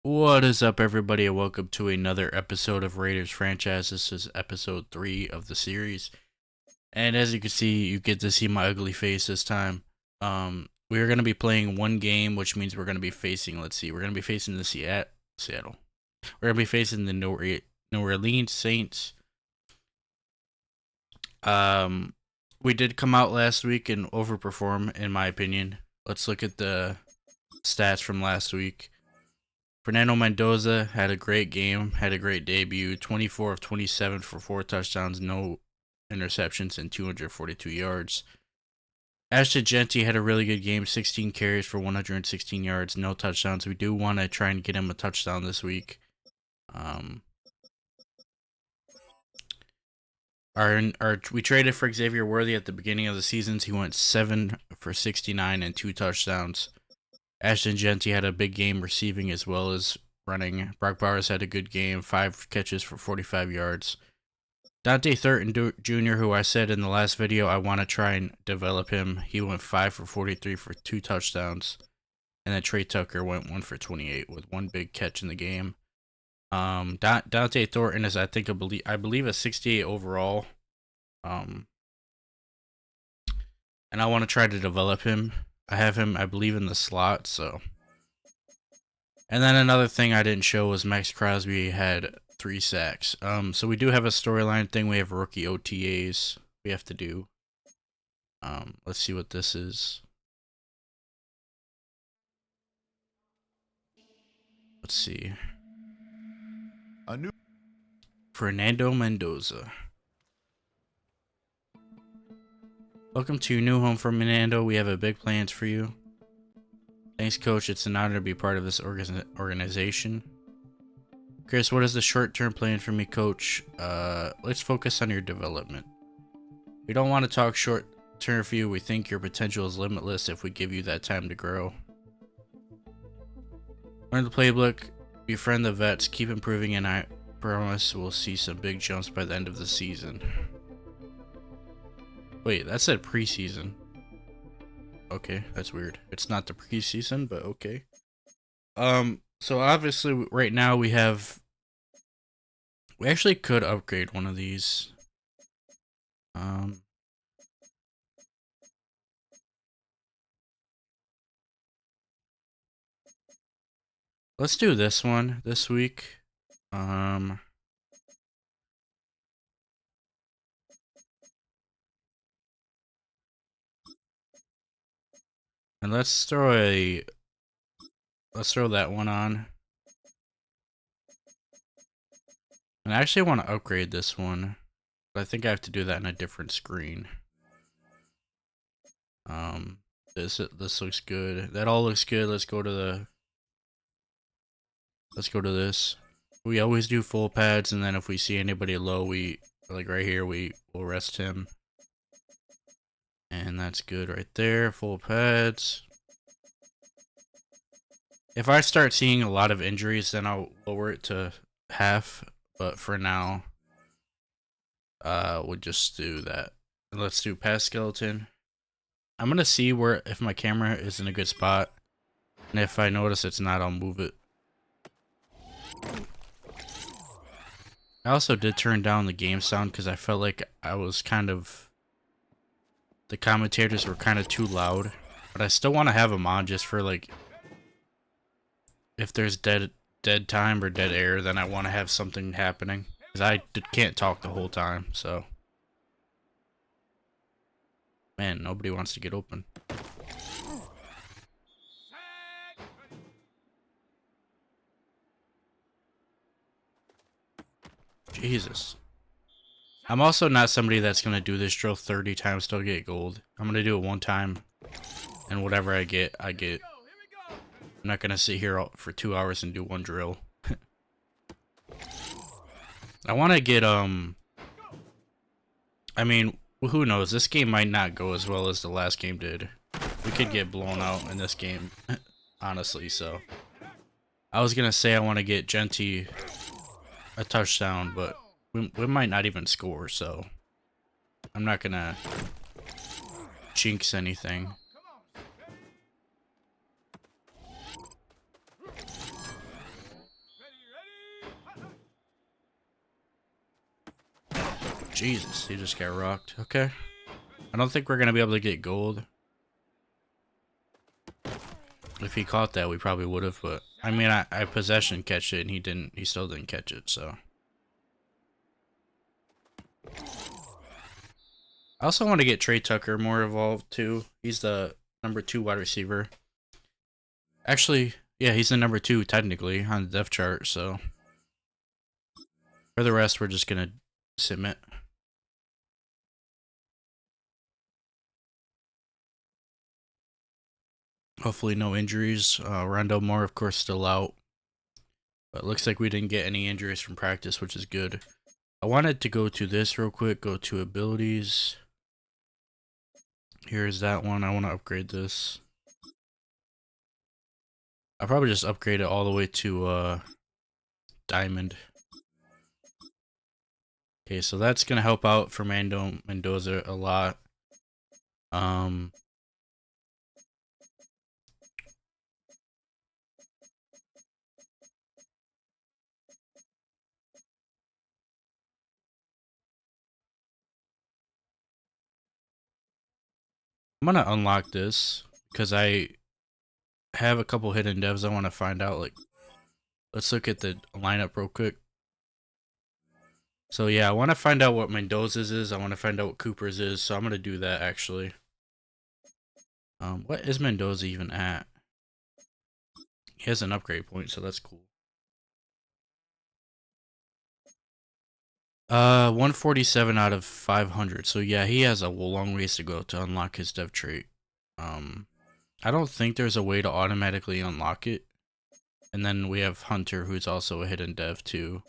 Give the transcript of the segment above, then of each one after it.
What is up, everybody, and welcome to another episode of Raiders Franchise. This is episode 3 of the series. And as you can see, you get to see my ugly face this time. We are going to be playing one game, which means we're going to be facing, we're going to be facing the Seattle. We're going to be facing the New Orleans Saints. We did come out last week and overperform, in my opinion. Let's look at the stats from last week. Fernando Mendoza had a great game, had a great debut. 24 of 27 for 4 touchdowns, no interceptions, and 242 yards. Ashton Genty had a really good game, 16 carries for 116 yards, no touchdowns. We do want to try and get him a touchdown this week. We traded for Xavier Worthy at the beginning of the seasons. He went 7 for 69 and 2 touchdowns. Ashton Genty had a big game receiving as well as running. Brock Bowers had a good game, 5 catches for 45 yards. Dante Thurton Jr., who I said in the last video I want to try and develop him, he went 5 for 43 for 2 touchdowns. And then Trey Tucker went 1 for 28 with 1 big catch in the game. Dante Thornton is, I believe a 68 overall. And I want to try to develop him. I have him, I believe, in the slot, so. And then another thing I didn't show was Max Crosby had 3 sacks. So we do have a storyline thing. We have rookie OTAs we have to do. Let's see what this is. Let's see. Fernando Mendoza. Welcome to your new home, Fernando. We have big plans for you. Thanks, Coach. It's an honor to be part of this organization. Chris, what is the short-term plan for me, Coach? Let's focus on your development. We don't want to talk short-term for you. We think your potential is limitless if we give you that time to grow. Learn the playbook, befriend the vets, keep improving, and I promise we'll see some big jumps by the end of the season. Wait, that said preseason. Okay, that's weird. It's not the preseason, but okay. So obviously right now we actually could upgrade one of these. Let's do this one this week. And let's throw that one on. And I actually want to upgrade this one, but I think I have to do that in a different screen. This looks good. That all looks good. Let's go to this. We always do full pads, and then if we see anybody low, like right here, we will rest him. And that's good right there, full pads. If I start seeing a lot of injuries, then I'll lower it to half. But for now, we'll just do that. And let's do pass skeleton. I'm gonna see if my camera is in a good spot. And if I notice it's not, I'll move it. I also did turn down the game sound because I felt like the commentators were kind of too loud. But I still want to have them on just for like, if there's dead time or dead air, then I want to have something happening. Because I can't talk the whole time, so. Man, nobody wants to get open. Jesus. I'm also not somebody that's going to do this drill 30 times to get gold. I'm going to do it one time. And whatever I get, I get. I'm not going to sit here for 2 hours and do one drill. I want to get, I mean, who knows? This game might not go as well as the last game did. We could get blown out in this game, honestly, so. I was going to say I want to get Genty a touchdown, but we might not even score, so. I'm not going to jinx anything. Jesus, he just got rocked. Okay. I don't think we're going to be able to get gold. If he caught that, we probably would have, but I mean, I possession catch it and he still didn't catch it, so. I also want to get Trey Tucker more involved too. He's the #2 wide receiver. Actually, yeah, he's the #2 technically on the depth chart, so. For the rest, we're just going to submit. Hopefully no injuries. Rondo Moore, of course, still out. But it looks like we didn't get any injuries from practice, which is good. I wanted to go to this real quick. Go to abilities. Here's that one. I want to upgrade this. I'll probably just upgrade it all the way to diamond. Okay, so that's going to help out for Mendoza a lot. I'm going to unlock this because I have a couple hidden devs I want to find out. Like, let's look at the lineup real quick. So yeah, I want to find out what Mendoza's is. I want to find out what Cooper's is. So I'm going to do that actually. What is Mendoza even at? He has an upgrade point, so that's cool. 147 out of 500. So yeah, he has a long ways to go to unlock his dev trait. I don't think there's a way to automatically unlock it. And then we have Hunter, who's also a hidden dev too.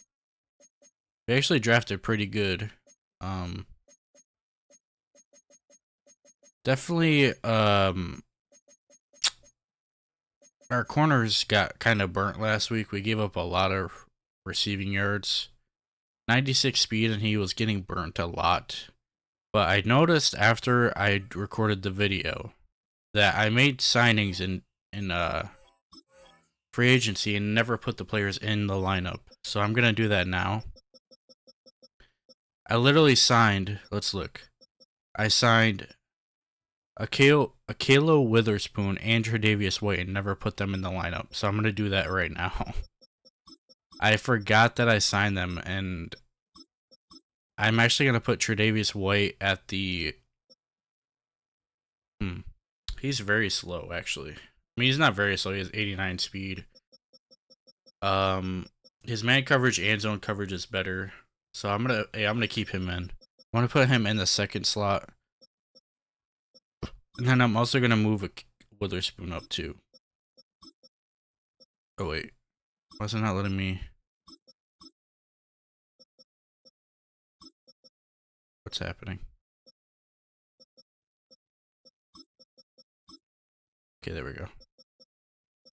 We actually drafted pretty good. Definitely, our corners got kind of burnt last week. We gave up a lot of receiving yards. 96 speed, and he was getting burnt a lot. But I noticed after I recorded the video that I made signings in free agency and never put the players in the lineup. So I'm going to do that now. I signed, let's look. I signed Akelo Witherspoon and Tre'Davious White and never put them in the lineup. So I'm going to do that right now. I forgot that I signed them, and I'm actually going to put Tre'Davious White at the... He's very slow, actually. I mean, he's not very slow. He has 89 speed. His man coverage and zone coverage is better. So I'm gonna keep him in. I want to put him in the second slot. And then I'm also gonna move a Witherspoon up too. Oh wait. Why is it not letting me? What's happening? Okay, there we go.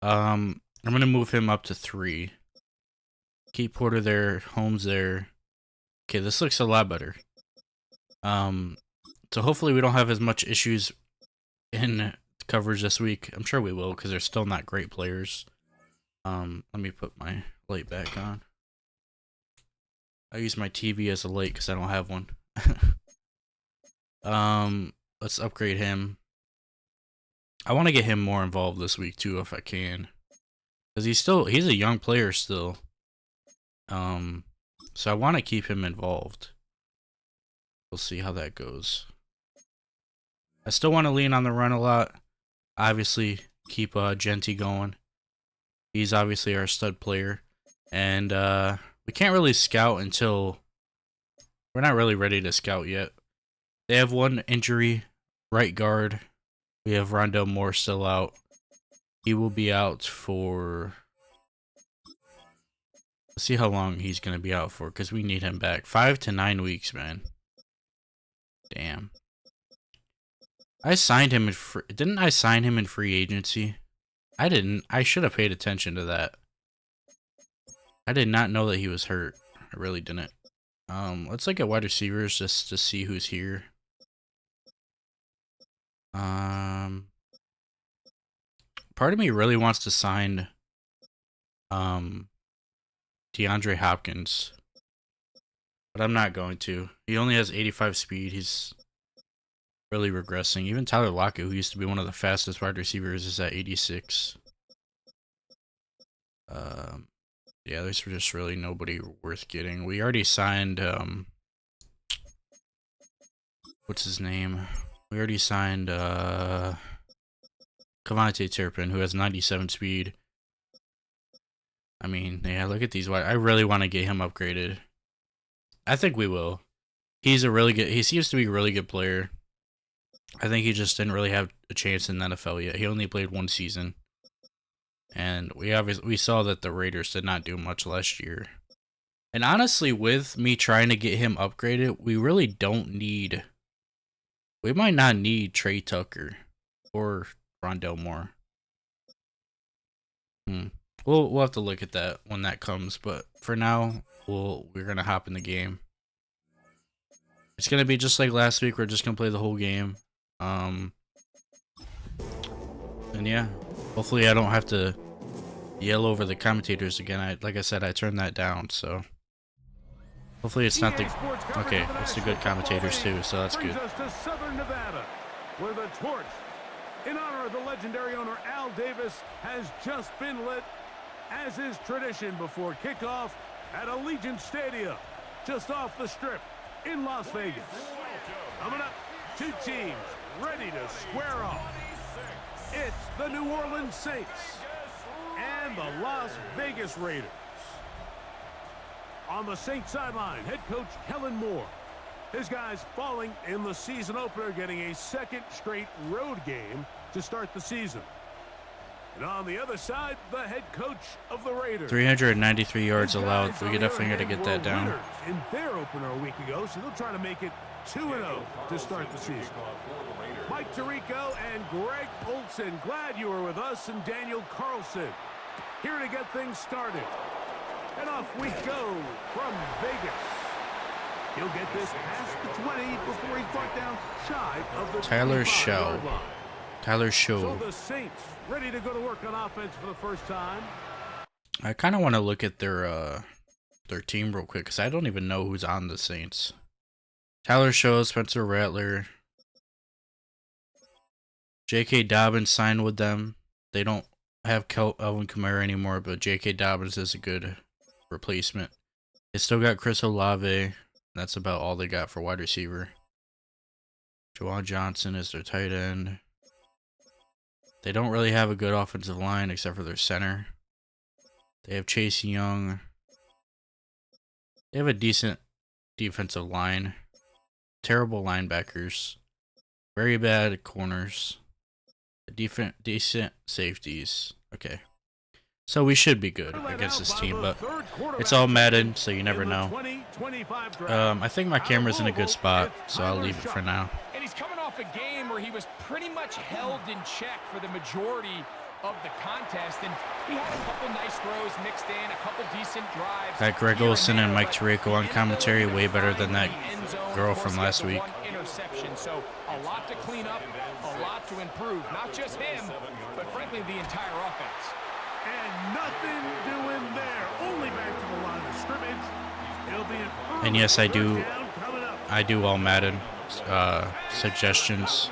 I'm gonna move him up to 3. Keep Porter there, Holmes there. Okay, this looks a lot better. So hopefully we don't have as much issues in coverage this week. I'm sure we will, because they're still not great players. Let me put my light back on. I use my TV as a light because I don't have one. Let's upgrade him. I want to get him more involved this week too, if I can, because he's a young player still. So I want to keep him involved. We'll see how that goes. I still want to lean on the run a lot. Obviously, keep Genty going. He's obviously our stud player, and we can't really scout until we're not really ready to scout yet. They have one injury, right guard. We have Rondo Moore still out. He will be out for... Let's see how long he's going to be out for, because we need him back. 5 to 9 weeks, man. Damn. I signed him in didn't I sign him in free agency? I didn't. I should have paid attention to that. I did not know that he was hurt. I really didn't. Let's look at wide receivers just to see who's here. Part of me really wants to sign DeAndre Hopkins. but I'm not going to. He only has 85 speed. He's really regressing. Even Tyler Lockett, who used to be one of the fastest wide receivers, is at 86. Yeah, there's just really nobody worth getting. We already signed, what's his name? We already signed, Cavante Turpin, who has 97 speed. I mean, yeah, look at these. I really want to get him upgraded. I think we will. He seems to be a really good player. I think he just didn't really have a chance in the NFL yet. He only played one season. And we saw that the Raiders did not do much last year. And honestly, with me trying to get him upgraded, we really don't need... We might not need Trey Tucker or Rondell Moore. We'll have to look at that when that comes. But for now, we're going to hop in the game. It's going to be just like last week. We're just going to play the whole game. And yeah, hopefully I don't have to yell over the commentators again. Like I said, I turned that down, so hopefully it's not the... Okay, it's the good commentators too, so that's good. Us to Southern Nevada, where the torch, in honor of the legendary owner Al Davis, has just been lit, as is tradition before kickoff at Allegiant Stadium, just off the Strip in Las Vegas. Coming up, two teams ready to square off. It's the New Orleans Saints and the Las Vegas Raiders. On the Saints sideline, head coach Kellen Moore. His guys falling in the season opener, getting a second straight road game to start the season. And on the other side, the head coach of the Raiders. 393 yards allowed. We definitely got to get that down. In their opener a week ago, so they'll try to make it 2-0 to start the season. Mike Tirico and Greg Olson, glad you were with us, and Daniel Carlson here to get things started. And off we go from Vegas. He'll get this past the 20 before he's brought down shy of the Tyler Show. Tyler Show. So the Saints ready to go to work on offense for the first time. I kind of want to look at their team real quick because I don't even know who's on the Saints. Tyler Show, Spencer Rattler, J.K. Dobbins signed with them. They don't have Alvin Kamara anymore, but J.K. Dobbins is a good replacement. They still got Chris Olave. That's about all they got for wide receiver. Juwan Johnson is their tight end. They don't really have a good offensive line except for their center. They have Chase Young. They have a decent defensive line. Terrible linebackers. Very bad corners. Decent safeties. Okay. So we should be good against this team, but it's all Madden, so you never know. I think my camera's in a good spot, so I'll leave it for now. And he's coming off a game where he was pretty much held in check for the majority of the contest, and he had a couple nice throws mixed in, a couple decent drives. Got Greg Olson and Mike Tirico on commentary, way better than that girl from last week. Interception, so a lot to clean up, a lot to improve. Not just him, but frankly the entire offense. And nothing doing there. Only back to the line of scrimmage. It'll be an and yes, I do all Madden suggestions.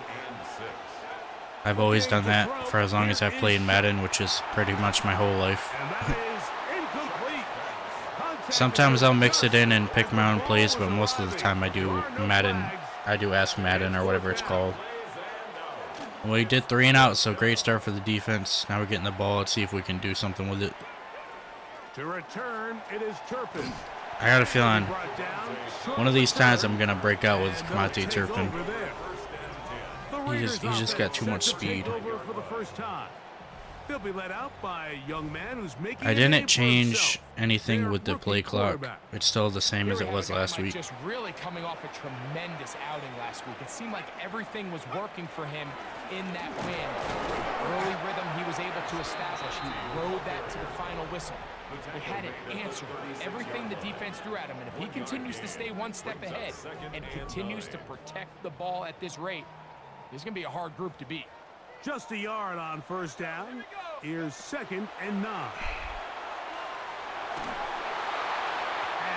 I've always done that for as long as I've played Madden, which is pretty much my whole life. Sometimes I'll mix it in and pick my own plays, but most of the time I do Madden. I do Ask Madden or whatever it's called. We did 3 and out, so great start for the defense. Now we're getting the ball. Let's see if we can do something with it. To return, it is Turpin. I got a feeling one of these times I'm gonna break out with Cavante Turpin. He's just got too much speed. They'll be let out by a young man who's making I didn't change anything with the play clock. It's still the same as it was last week. Just really coming off a tremendous outing last week. It seemed like everything was working for him in that win. Early rhythm he was able to establish. He rode that to the final whistle. He had an answer for everything the defense threw at him, and if he continues to stay one step ahead and continues to protect the ball at this rate, this is going to be a hard group to beat. Just a yard on first down. Here's 2nd and 9.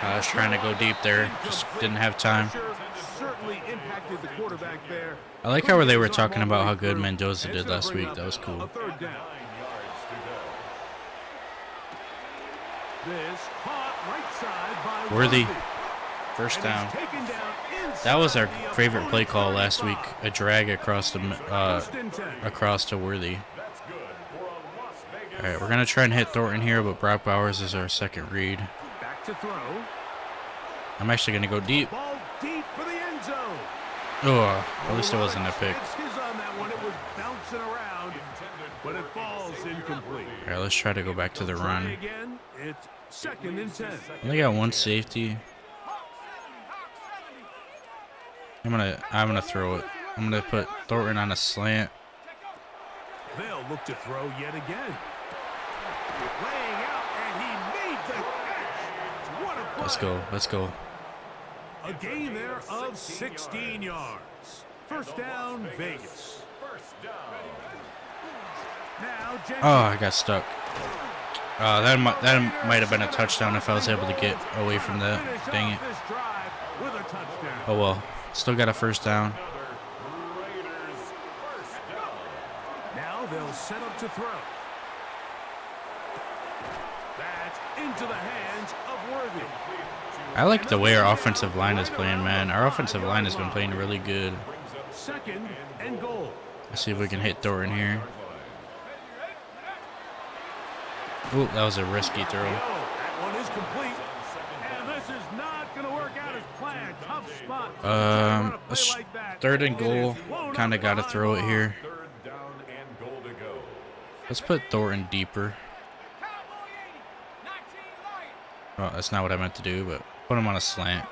I was trying to go deep there, just didn't have time. Certainly impacted the quarterback there. I like how they were talking about how good Mendoza did last week. That was cool. A third down. This caught right side by Worthy. First down. That was our favorite play call last week. A drag across to Worthy. All right, we're gonna try and hit Thornton here, but Brock Bowers is our second read. Back to throw. I'm actually gonna go deep. Ball deep for the end zone. Oh, at least it wasn't a pick. On that one, it was bouncing around, but it falls incomplete. All right, let's try to go back to the run. Again, it's 2nd and 10. They got one safety. I'm gonna throw it. I'm gonna put Thornton on a slant. They'll look to throw yet again. Laying out, and he made the catch. What a play. Let's go. Let's go. A gain there of 16 yards. First down, Vegas. Now, Oh, I got stuck. That might have been a touchdown if I was able to get away from that. Dang it. Oh well. Still got a first down. Now they'll set up to throw. That's into the hands of Worthy. I like the way our offensive line is playing, man. Our offensive line has been playing really good. 2nd and goal. Let's see if we can hit Thornton here. Ooh, that was a risky throw. That one is complete. And this is not going to work out as planned. Tough spot. 3rd and goal. Kind of got to throw it here. Let's put Thornton deeper. Oh, that's not what I meant to do, but put him on a slant.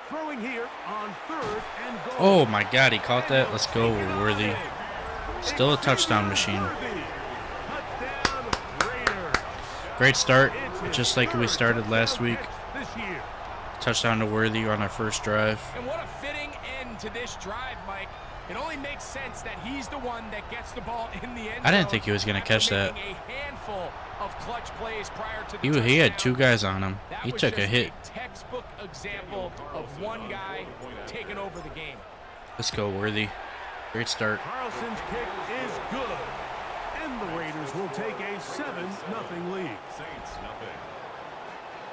Throwing here on 3rd and goal. Oh my God, he caught that. Let's go, Worthy. Still a touchdown machine. Great start, just like we started last week. Touchdown to Worthy on our first drive. And what a fitting end to this drive, Mike. It only makes sense that he's the one that gets the ball in the end zone. I didn't think he was going to catch that. A handful of clutch plays prior to the He had 2 guys on him. He took a hit. Textbook example of one guy taking over the game. Let's go, Worthy. Great start. Carlson's kick is good. And the Raiders will take a 7-0 lead.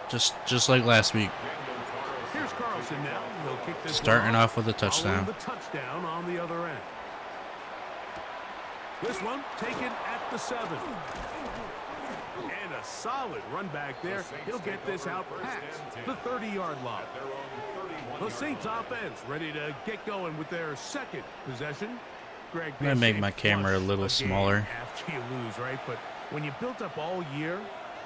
Just like last week. Here's Carlson now. He'll kick this Starting off with a touchdown. The touchdown on the other end. This one taken at the 7. And a solid run back there. He'll get this out past the 30-yard line. The Saints offense ready to get going with their second possession. Greg, I'm going to make my camera a little smaller. After you lose, right? But when you built up all year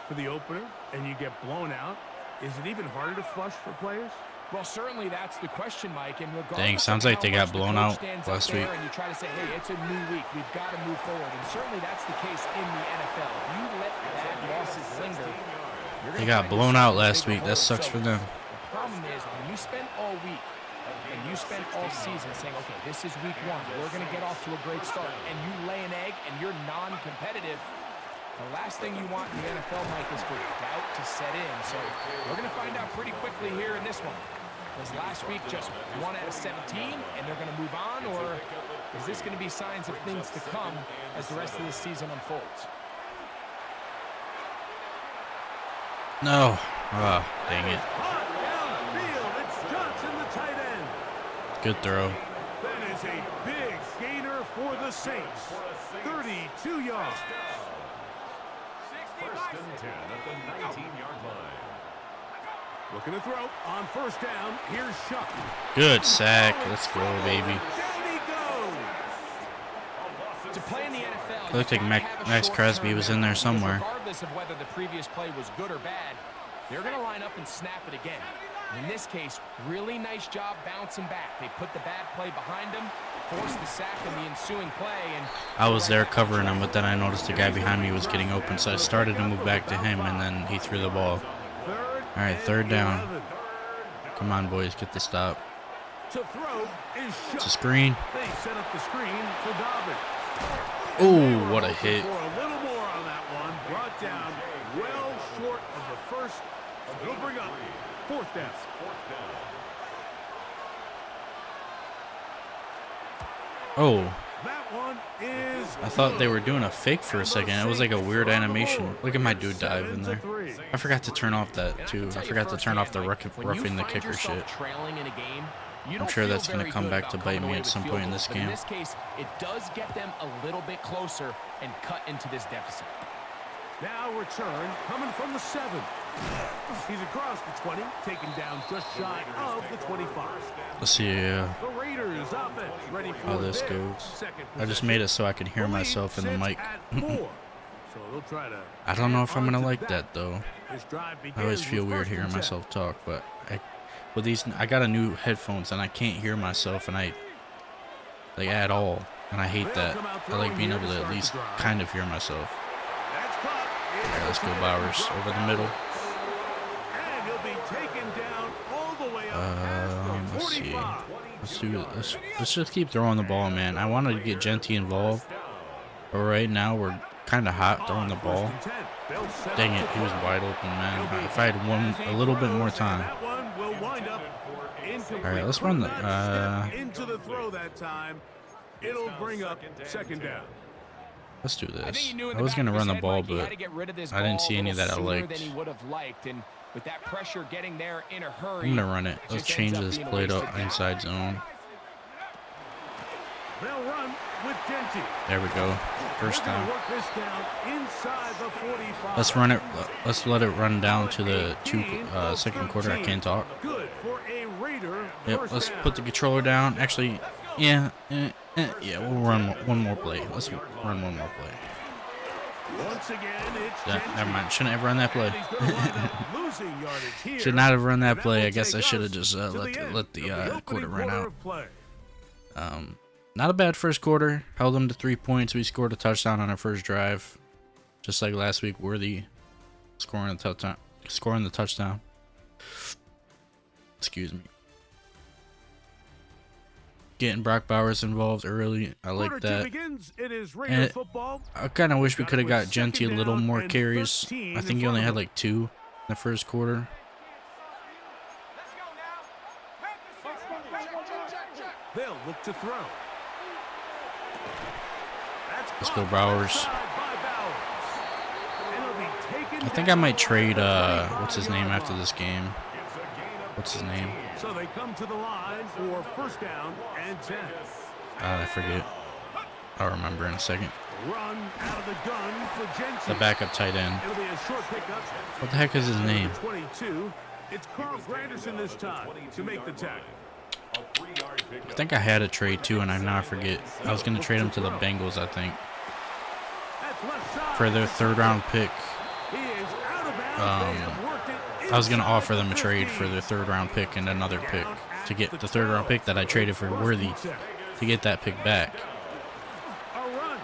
for the opener and you get blown out, is it even harder to flush for players? Well, certainly that's the question, Mike. And dang, sounds like they got blown out last week. And you try to say, hey, it's a new week. We've got to move forward. And certainly that's the case in the NFL. If you let bad losses linger, they got blown out last week. That sucks for them. The problem is when you spend all week and you spend all season saying, okay, this is week 1. We're going to get off to a great start. And you lay an egg and you're non-competitive. The last thing you want in the NFL, Mike, is for doubt to set in. So we're going to find out pretty quickly here in this one. Was last week just 1 out of 17 and they're going to move on, or is this going to be signs of things to come as the rest of this season unfolds? No. Oh, dang it. It's Johnson, the tight end. Good throw. That is a big gainer for the Saints. 32 yards. First and 10 at the 19-yard line. Looking to throw on first down. Here's Shuck. Good sack. Let's go, baby. Down he goes. To play in the NFL, It looked like Max Crosby was in there somewhere. Regardless of whether the previous play was good or bad, they're going to line up and snap it again. In this case, really nice job bouncing back. They put the bad play behind them, forced the sack in the ensuing play, and I was there covering him, but then I noticed the guy behind me was getting open, so I started to move back to him, and then he threw the ball. All right, 3rd down. Come on, boys, get the stop. To throw is Shuck. It's a screen. They set up the screen for Dobbins. Oh, what a hit. For a little more on that one, brought down well short of the first. It'll bring up fourth down. Oh. That one is I thought they were doing a fake for a second. It was like a weird animation. Look at my dude dive in there. I forgot to turn off that too. I forgot to turn off the roughing the kicker shit. I'm sure that's going to come back to bite me at some point in this game. In this case, it does get them a little bit closer and cut into this deficit. now return coming from the 7. He's across the 20, taken down just shy of the 25. Let's see The Raiders offense ready for how this their goes. second I just possession. made it so I could hear The lead myself in the sits mic. at 4. So they'll try to I don't know if I'm add gonna on like to that though. This drive I always begins feel with weird 1st and hearing 10. myself talk, but with these, I got a new headphones and I can't hear myself, and I like at all, and I hate that. I like being able to at least kind of hear myself. That's caught. Alright, let's go Bowers over the middle. And he'll be taken down all the way up past the Let's see. 45. Let's just keep throwing the ball, man. I wanted to get Genty involved, but right now we're kind of hot throwing the ball. Dang it, he was wide open, man. If I had a little bit more time. That one will wind up incomplete. All right, let's run the. Into the throw that time. It'll bring up 2nd down. Let's do I think this. he knew in I was back gonna of his run the head, ball, Mike, he had but to get rid of this I didn't ball see a any little that I sooner liked. than he would have liked, and with that pressure getting there in a hurry, I'm gonna run it. it Let's just change ends up this being a play to wasted down. inside zone. They'll run with Genty. There we go. First They're gonna down. work this down inside the 45. Let's run it. Let's let it run down to the second quarter. I can't talk. Good for a Raider. Yep. First Let's down. put the controller down. Actually, yeah, yeah. We'll run one more play. Let's run one more play. Once again, it's Yeah, Genty. never mind. Shouldn't have run that play. And he's gonna wind up losing yardage here. Should not have run that That play. will I guess I take should have us just to let the the end quarter opening run out. of play. Not a bad first quarter. Held them to 3 points. We scored a touchdown on our first drive, just like last week. Worthy scoring the touchdown. Excuse me. Getting Brock Bowers involved early. I like Quarter two that. begins. It is Raider And football. I kind of wish we Got could it have got with Genty a 2nd little down more and carries. 13 I in think he front only of had him. like 2 in the first quarter. They'll look to throw. That's Let's go caught Bowers. outside by Bowers. And he'll be taken I think I might down trade at the what's his name 35-yard after line. this game. What's his name? So they come to the line for 1st down and 10. I forget. I'll remember in a second. Run out of the gun for Genty. The backup tight end. It'll be a short pickup. What the heck is his name? Number 22. It's Carl Granderson this time to make the tackle. I think I had a trade too, and I now forget. I was gonna trade him to the Bengals, I think, That's left side. for their 3rd round pick. He is out of bounds. They have worked it I was gonna inside offer the them a trade 15. for their 3rd round pick and another pick to get the 3rd round pick that I traded for Worthy to get that pick back. A run.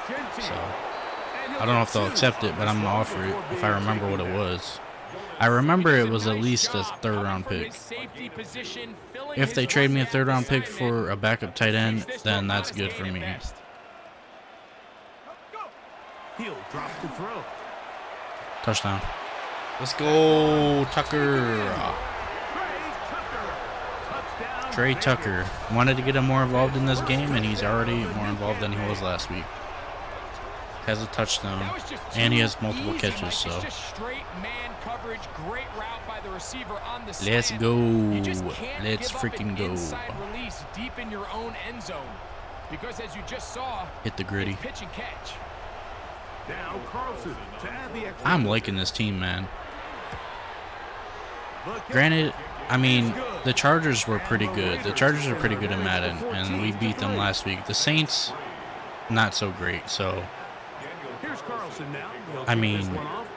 Genty. So And he'll I don't know get if they'll 2. accept it, but I'm gonna offer it if I remember what it was. I remember it was at least a 3rd round pick. If they trade me a 3rd round pick for a backup tight end, then that's good for me. He'll drop to throw. Touchdown. Let's go, Tucker. Touchdown. Trey Tucker. Wanted to get him more involved in this game, and he's already more involved than he was last week. Has a touchdown, and he has multiple catches, so let's go. Let's freaking go. Deep in your own end zone, because as you just saw, Hit the gritty. it's pitch and catch. Now Carlson to add the extra. I'm liking this team, man. Look at Granted, I mean, the Chargers were pretty good. The Chargers are pretty good in Madden, and we beat them last week. The Saints, not so great, so Here's Carlson now. He'll I kick mean, this one off.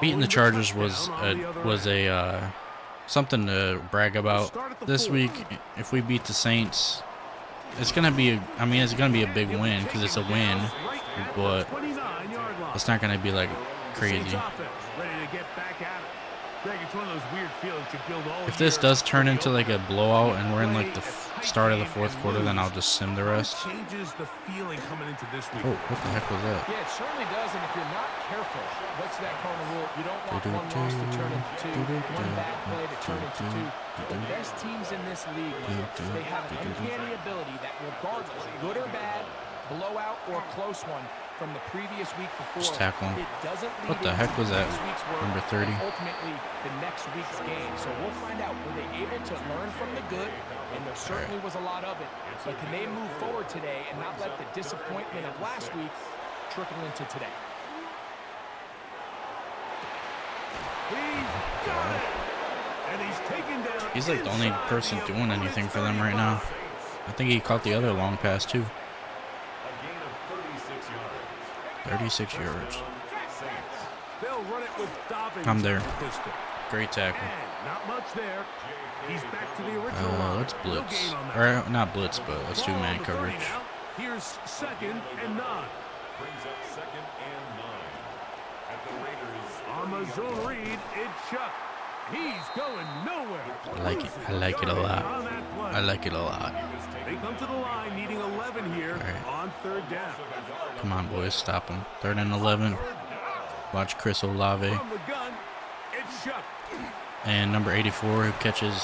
beating the Following Chargers touchdown on the other was end. a something to brag about. Start at the This 4. week, if we beat the Saints, it's gonna be it's gonna be a big win because it's a win, Right at the but 29-yard line. it's not gonna be like Saints crazy. offense ready to get back at it. Greg, it's one of those weird feelings you build all If this year. does turn into like a blowout and we're in like the start of the fourth quarter, then I'll just sim the rest. Changes the feeling coming into this week. Oh, what the heck was that? Yeah, it certainly does, and if you're not careful, what's that cardinal rule? You don't want one loss to turn into two, one bad play to turn into two. The best teams in this league, they have an uncanny ability that regardless, good or bad, blowout or close one, from the previous week before, Just tackle him. it doesn't lead What the heck was that? this week's work Number 30. and ultimately the next week's game. So we'll find out, were they able to learn from the good? And there certainly was a lot of it. But can they move forward today and not let the disappointment of last week trickle into today? He's got it. And he's taken down. He's like the only person doing anything for them right now. I think he caught the other long pass too. A gain of 36 yards. 36 yards. They'll run it with Dobbins. I'm there. at the pistol. Great tackle. And not much there. He's back to the original line. Let's No blitz. gain on that. Or not blitz, but let's do Ball man on the 30 coverage. now. Here's 2nd and 9. Brings up 2nd and 9. At the Raiders. On the zone read, it's Chuck. He's going nowhere. I like it. I like it a lot. On that play. I like it a lot. They come to the line needing 11 here right. on 3rd down. Come on, boys, stop him. 3rd and 11. Watch Chris Olave. From the gun, it's Chuck. And number 84 who catches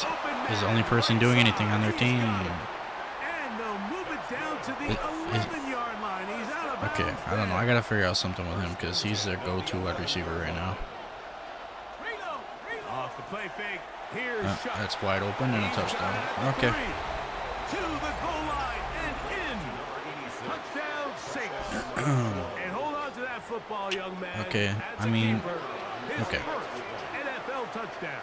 is the only person doing anything on their team. And they'll move it down to the 11-yard line. He's out of bounds. Okay, I don't know. I gotta figure out something with him because he's their go-to wide receiver right now. Off the play fake. Here's Chuck. That's wide open and a touchdown. Okay. To the goal line and in. Touchdown 6. And hold on to that football, young man. Okay, That's I a mean, keeper. His okay. first NFL touchdown.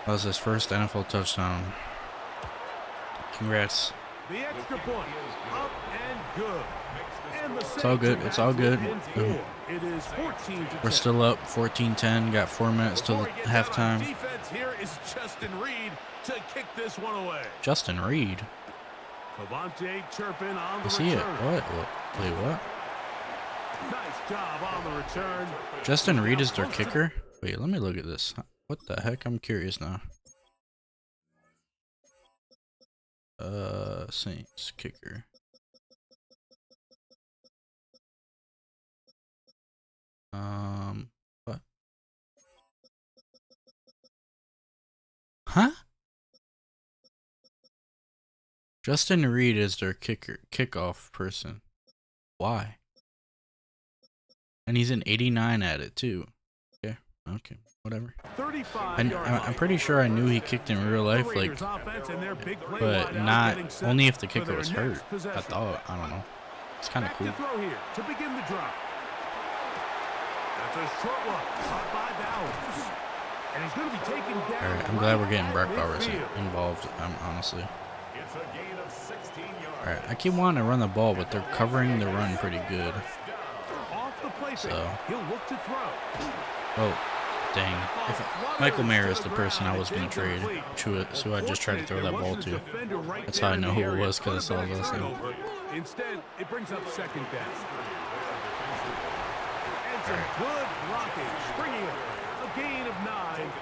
That was his first NFL touchdown. Congrats. The extra point, up and good. And the It's all good. It's all good. It is 14 to We're 10. still up 14-10. Got 4 minutes till Before we get down on halftime. defense, here is Justin Reed to kick this one away. Justin Reed. Cavante Turpin on the Is he it? return. What? Wait, what? Nice job on the return. Justin Reed is their kicker? Wait, let me look at this. What the heck? I'm curious now. Saints kicker. What? Huh? Justin Reed is their kickoff person. Why? And he's an 89 at it too. Okay, whatever. 35 I'm pretty sure I knew he kicked in real life, like, but not only if the kicker was hurt. I thought, I don't know. It's kind of cool. To throw here to begin the drive. That's a short one, caught by Bowers. And he's going to be taken down. All right, I'm glad we're getting Brock at Bowers midfield. involved. Honestly. It's a gain of 16 yards. All right, I keep wanting to run the ball, but they're covering the run pretty good. Off the play fake, So. he'll look to throw. Oh, dang! If Michael Mayer is the person I was gonna trade, so I just tried to throw that ball to. That's how I know who it was because I saw this thing. Instead, it brings up 2nd down. And some good blocking, springing it. A gain of 9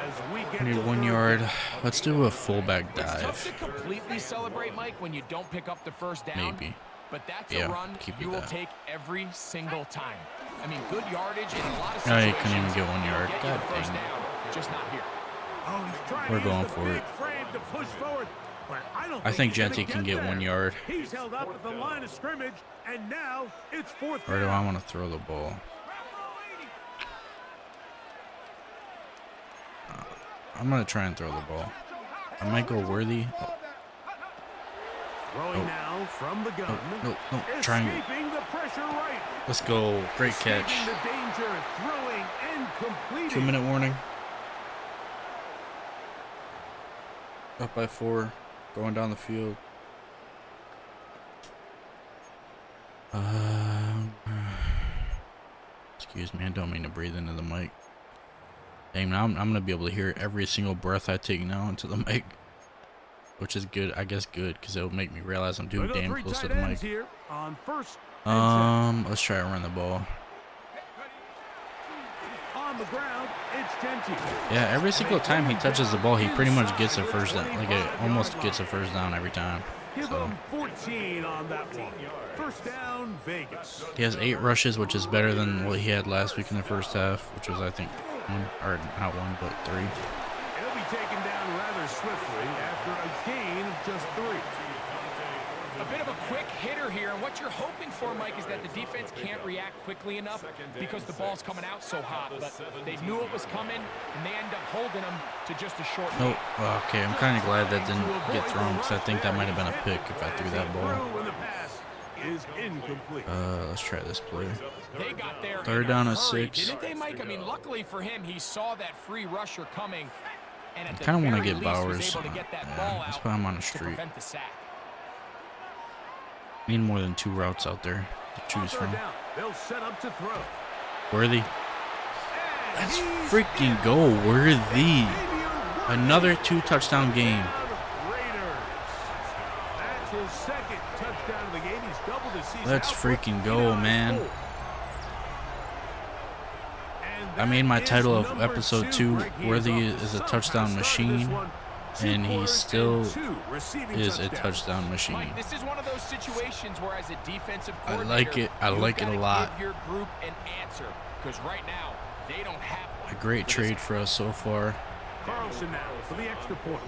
as we get I need to 1 third yard. down. Let's do a fullback It's tough to dive. completely celebrate, Mike, when you don't pick up the first down. Maybe. But that's Yeah, a run keep you it will that. take every single time. I mean, good yardage in a lot of No, situations. he couldn't even get 1 yard. Get you God the first dang. down, just not here. Oh, he's trying We're to going use the for big it. frame to push forward, but I think he's gonna Genty can get there. 1 yard. He's held up at the line of scrimmage, and now it's 4th Or do down. I want to throw the ball? I'm gonna try and throw the ball. I might go Worthy. Throwing Oh. now from the gun. No, triangle. Escaping the pressure right. Let's go. Great catch. Escaping the danger, throwing and completing. 2-minute warning. Up by 4. Going down the field. Excuse me, I don't mean to breathe into the mic. Dang, now I'm gonna be able to hear every single breath I take now into the mic. Which is good, I guess good, because it'll make me realize I'm doing damn close to the mic. Here on 1st and Let's try to run the ball. 10. On on the ground, it's Genti. Yeah, every single time he touches the ball, he pretty much gets a first down. Like, it almost gets a first down every time. Give So, him 14 on that one. First down, Vegas. he has 8 rushes, which is better than what he had last week in the first half, which was, I think, 1, or not 1, but 3. He'll be taken down rather swiftly after a gain of just 3. A bit of a quick hitter here, and what you're hoping for, Mike, is that the defense can't react quickly enough because the ball's coming out so hot. But they knew it was coming, and they end up holding them to just a short Oh, gain. okay. I'm kind of glad that didn't get thrown because I think that might have been a pick if I threw that ball. When the pass is incomplete. Let's try this play. They got there Third in a down and hurry, 6. didn't they, Mike? I mean, luckily for him, he saw that free rusher coming, and at the Kind of want to very get least was Bowers. able to get that Yeah, ball that's out why I'm on a to streak. prevent the sack. Need more than 2 routes out there to choose from. They'll set up to throw. Worthy. Let's freaking go, Worthy. Another 2-touchdown game. That's his second touchdown of the game. He's doubled his season. Let's freaking go, man. I made my title of episode 2, Worthy is a touchdown machine, and he still is a touchdown machine. Mike, this is one of those situations where, as a defensive I coordinator, like it. I you've like it a gotta lot. give your group an answer, because right now they don't have one. A great trade for us so far. Carlson now for the extra point.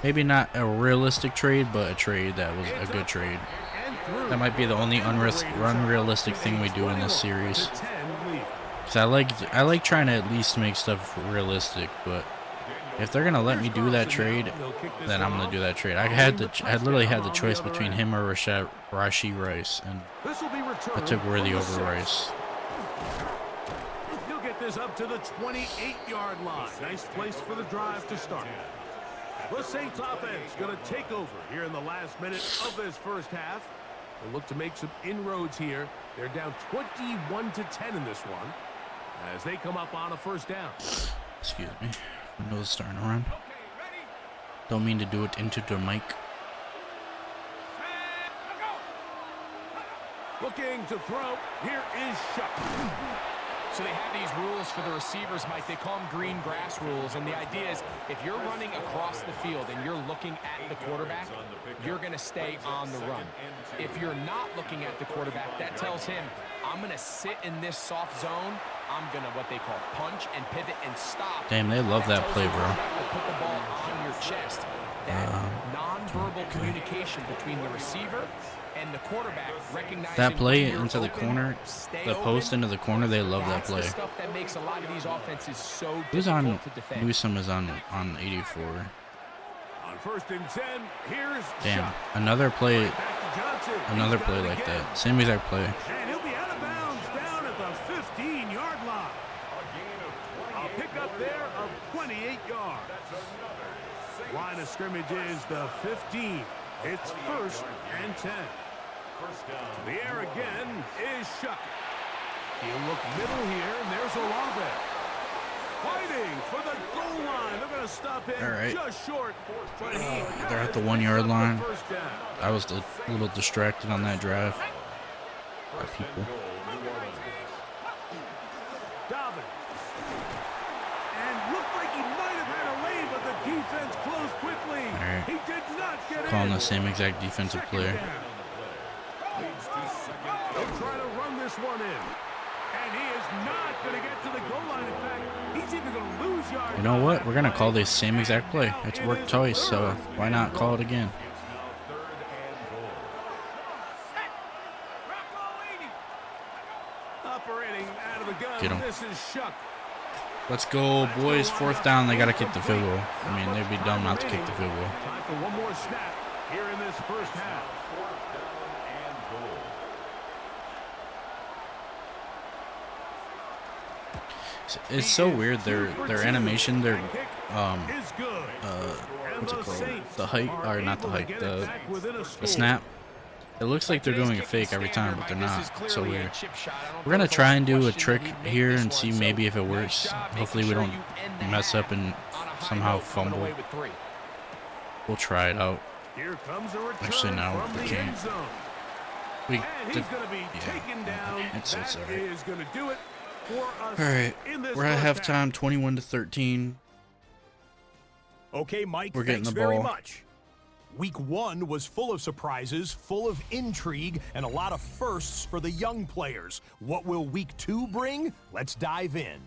Maybe not a realistic trade, but a trade that was a good trade. And through. That might be the only unrealistic thing we do in this series. 10 lead. Cause I like trying to at least make stuff realistic, but if they're gonna let me do that trade, then I'm gonna do that trade. I literally had the choice between him or Rashee Rice, and This will be I returned took Worthy from the over 6. Rice. He'll get this up to the 28-yard line. Nice place for the drive to start. The Saints offense going to take over here in the last minute of this first half. They'll look to make some inroads here. They're down 21-10 in this one as they come up on a first down. Excuse me. My nose is starting to run. Don't mean to do it into the mic. Looking to throw. Here is Shuck. So they have these rules for the receivers, Mike. They call them green grass rules, and the idea is if you're running across the field and you're looking at the quarterback, you're going to stay on the run. If you're not looking at the quarterback, that tells him, I'm going to sit in this soft zone. I'm going to, what they call, punch and pivot and stop. Damn, they love that play, bro. Put the ball on your chest. That nonverbal communication between the receiver and the quarterback, recognizing That play when you're into the open, corner, stay the post open. into the corner, they love that That's play. the stuff that makes a lot of these offenses so Who's on? difficult to defend. Newsome is on 84. On first and 10, here's Damn, Shuck. another play, Back to Johnson. another He's play got it like again. that. Same exact play. And he'll be out of bounds down at the 15-yard line. A pickup there of 28 yards. Line of scrimmage is the 15. It's first and 10. The air again is Shuck. He'll look middle here, and there's Olave. Fighting for the goal line. They're going to stop him All right. just short. But They're at the 1-yard line. First down. I was a little distracted on that drive by people. Dobbins. And looked like he might have had a lane, but the defense closed quickly. All right. He did not get Calling in. the same exact defensive Second play. down. They'll try to run this one in. And he is not going to get to the goal line. In fact, he's even going to lose yards. You know what? We're gonna call this same exact play. It's worked twice, so why not call it again? Operating out of the gun. Get him. This is Shuck. Let's go, boys. 4th down. They gotta kick the field goal. I mean, they'd be dumb not to kick the field goal. Time for one more snap here in this first half. It's so weird. Their animation, their Is good. what's it called? The height, or not the height, the snap. It looks like they're doing a fake every time, but they're not. It's so weird. We're gonna try and do a trick here and see maybe if it works. Hopefully we don't mess up and somehow fumble. We'll try it out. Here comes a return Actually, no, from we the can't. end zone. We And he's going to be taken down. It's That alright. is going to do it. for us All right, in this we're at first half. halftime, 21-13. Okay, Mike, We're getting thanks the very ball. much. Week 1 was full of surprises, full of intrigue, and a lot of firsts for the young players. What will Week 2 bring? Let's dive in.